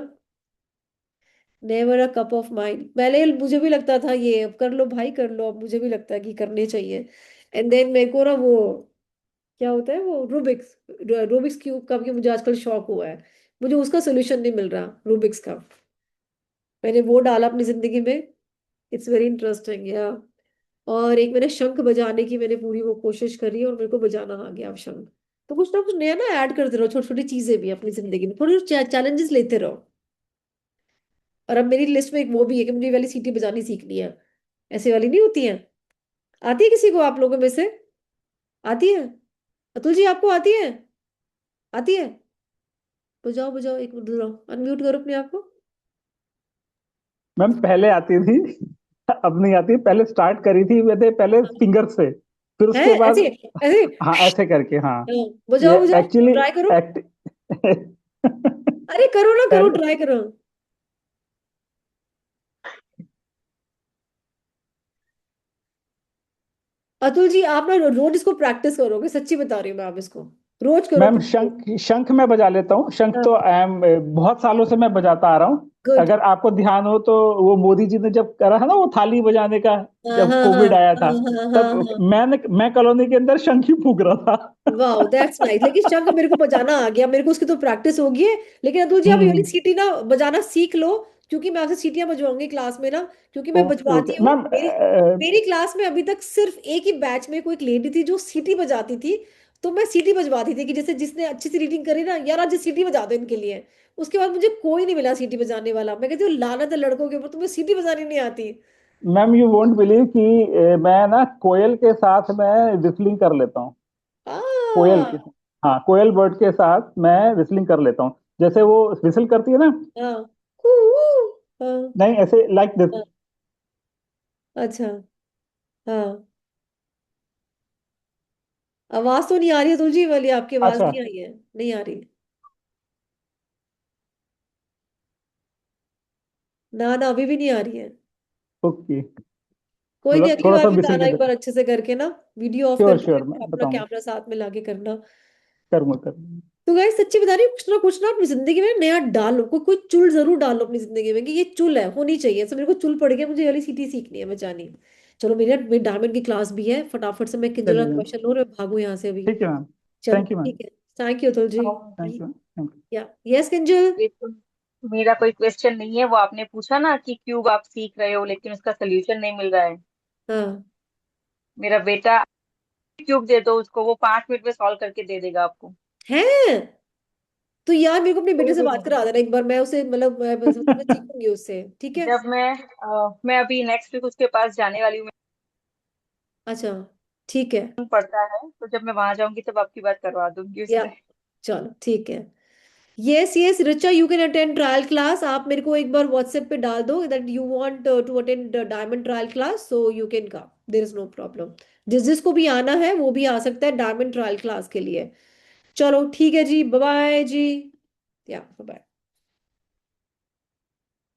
Never a cup of mind, पहले मुझे भी लगता था ये, अब कर लो भाई कर लो, अब मुझे भी लगता है कि करने चाहिए। एंड देन मेरे को ना वो, क्या होता है वो, रूबिक्स, रूबिक्स क्यूब का भी मुझे आजकल शौक हुआ है। मुझे उसका सोल्यूशन नहीं मिल रहा, रूबिक्स का। मैंने वो डाला अपनी जिंदगी में। इट्स वेरी इंटरेस्टिंग या। और एक मैंने शंख बजाने की मैंने पूरी वो कोशिश करी, और मेरे को बजाना आ गया अब शंख। तो कुछ ना कुछ नया ना ऐड करते रहो, छोटी छोटी चीजें भी अपनी जिंदगी में, थोड़ी चैलेंजेस लेते रहो। और अब मेरी लिस्ट में एक वो भी है कि मुझे ये वाली सीटी बजानी सीखनी है। ऐसे वाली नहीं होती है, आती है किसी को आप लोगों में से? आती है? अतुल जी आपको आती है? आती है? बजाओ बजाओ, एक मिनट रुको, अनम्यूट करो अपने आप को। मैम पहले आती थी, अब नहीं आती। पहले स्टार्ट करी थी मैंने, पहले फिंगर से, फिर है उसके बाद, ऐसे ऐसे? हाँ ऐसे करके, हाँ। हाँ, ये बजाओ बजाओ, एक्चुअली ट्राई करो। एक्ट अरे करो ना, करो, पहले, ट्राई करो। अतुल जी आप ना रोज इसको प्रैक्टिस करोगे, सच्ची बता रही हूँ मैं, आप इसको रोज करो मैम practice। शंख शंख मैं बजा लेता हूँ। शंख हाँ, तो आई एम बहुत सालों से मैं बजाता आ रहा हूँ। गुड। अगर आपको ध्यान हो तो वो मोदी जी ने जब करा है ना वो थाली बजाने का, हाँ जब हाँ हाँ कोविड आया था, हाँ हाँ हाँ तब हाँ। मैं कॉलोनी के अंदर शंख ही फूक रहा था। वाह दैट्स नाइस, लेकिन शंख मेरे को बजाना आ गया, मेरे को उसकी तो प्रैक्टिस होगी है। लेकिन अतुल जी आप ये वाली हम्म। सीटी ना बजाना सीख लो, क्योंकि मैं आपसे सीटियां बजवाऊंगी क्लास में ना, क्योंकि मैं ओके ओके बजवाती हूँ। मैम। मेरी मेरी क्लास में अभी तक सिर्फ एक ही बैच में कोई एक लेडी थी जो सीटी बजाती थी। तो मैं सीटी बजवाती थी कि जैसे जिसने अच्छी सी रीडिंग करी ना, यार आज सीटी बजा दो इनके लिए। उसके बाद मुझे कोई नहीं मिला सीटी बजाने वाला। मैं कहती हूँ लानत है लड़कों के ऊपर, तुम्हें सीटी बजानी नहीं आती। मैम यू वोंट बिलीव कि मैं ना कोयल के साथ मैं विस्लिंग कर लेता हूँ। कोयल आ के, हाँ कोयल बर्ड के साथ मैं विस्लिंग कर लेता हूँ। जैसे वो विसल करती है ना, हाँ हाँ नहीं ऐसे लाइक दिस। हाँ, अच्छा, हाँ। आवाज तो नहीं आ रही है तुलजी वाली, आपकी आवाज अच्छा, नहीं आई है, नहीं आ रही। ना ना, अभी भी नहीं आ रही है। ओके। कोई नहीं, मतलब अगली थोड़ा बार सा विसल बताना के एक दे। बार अच्छे से करके ना, वीडियो ऑफ श्योर करके श्योर, फिर मैं अपना बताऊंगा। कैमरा साथ में लाके करना। करूंगा। तो गाइस सच्ची बता रही हूँ, कुछ ना अपनी जिंदगी में नया डालो, कोई चुल जरूर डालो अपनी जिंदगी में, कि ये चुल है, होनी चाहिए। तो मेरे को चुल पड़ गया, मुझे ये वाली सीटी सीखनी है, मैं जानी। चलो मेरी डायमंड की क्लास भी है, फटाफट से मैं किंजल का चलिए मैम, क्वेश्चन लूँ और मैं भागू यहाँ से अभी। ठीक है मैम, चलो थैंक यू मैम, ठीक है, thank you Atul ji. Thank you, thank you. या यस किंजल। ये तो मेरा कोई क्वेश्चन नहीं है, वो आपने पूछा ना कि क्यूब आप सीख रहे हो लेकिन उसका सोल्यूशन नहीं मिल रहा है। हाँ मेरा बेटा, क्यूब दे दो उसको, वो 5 मिनट में सॉल्व करके दे देगा आपको। है। तो यार मेरे को अपने बेटे से बात करा देना एक बार, मैं उसे मतलब मैं सीखूंगी उससे, ठीक है। जब मैं अभी नेक्स्ट वीक उसके पास जाने वाली हूँ, अच्छा ठीक है। पढ़ता है, तो जब मैं वहां जाऊंगी तब आपकी बात करवा दूंगी या उससे। चलो ठीक है। Yes yes Richa, you can attend trial class. आप मेरे को एक बार व्हाट्सएप पे डाल दो that you want to attend diamond trial class, so you can come, there is no problem. जिसको भी आना है वो भी आ सकता है डायमंड ट्रायल क्लास के लिए। चलो ठीक है जी, बाय बाय जी। या बाय।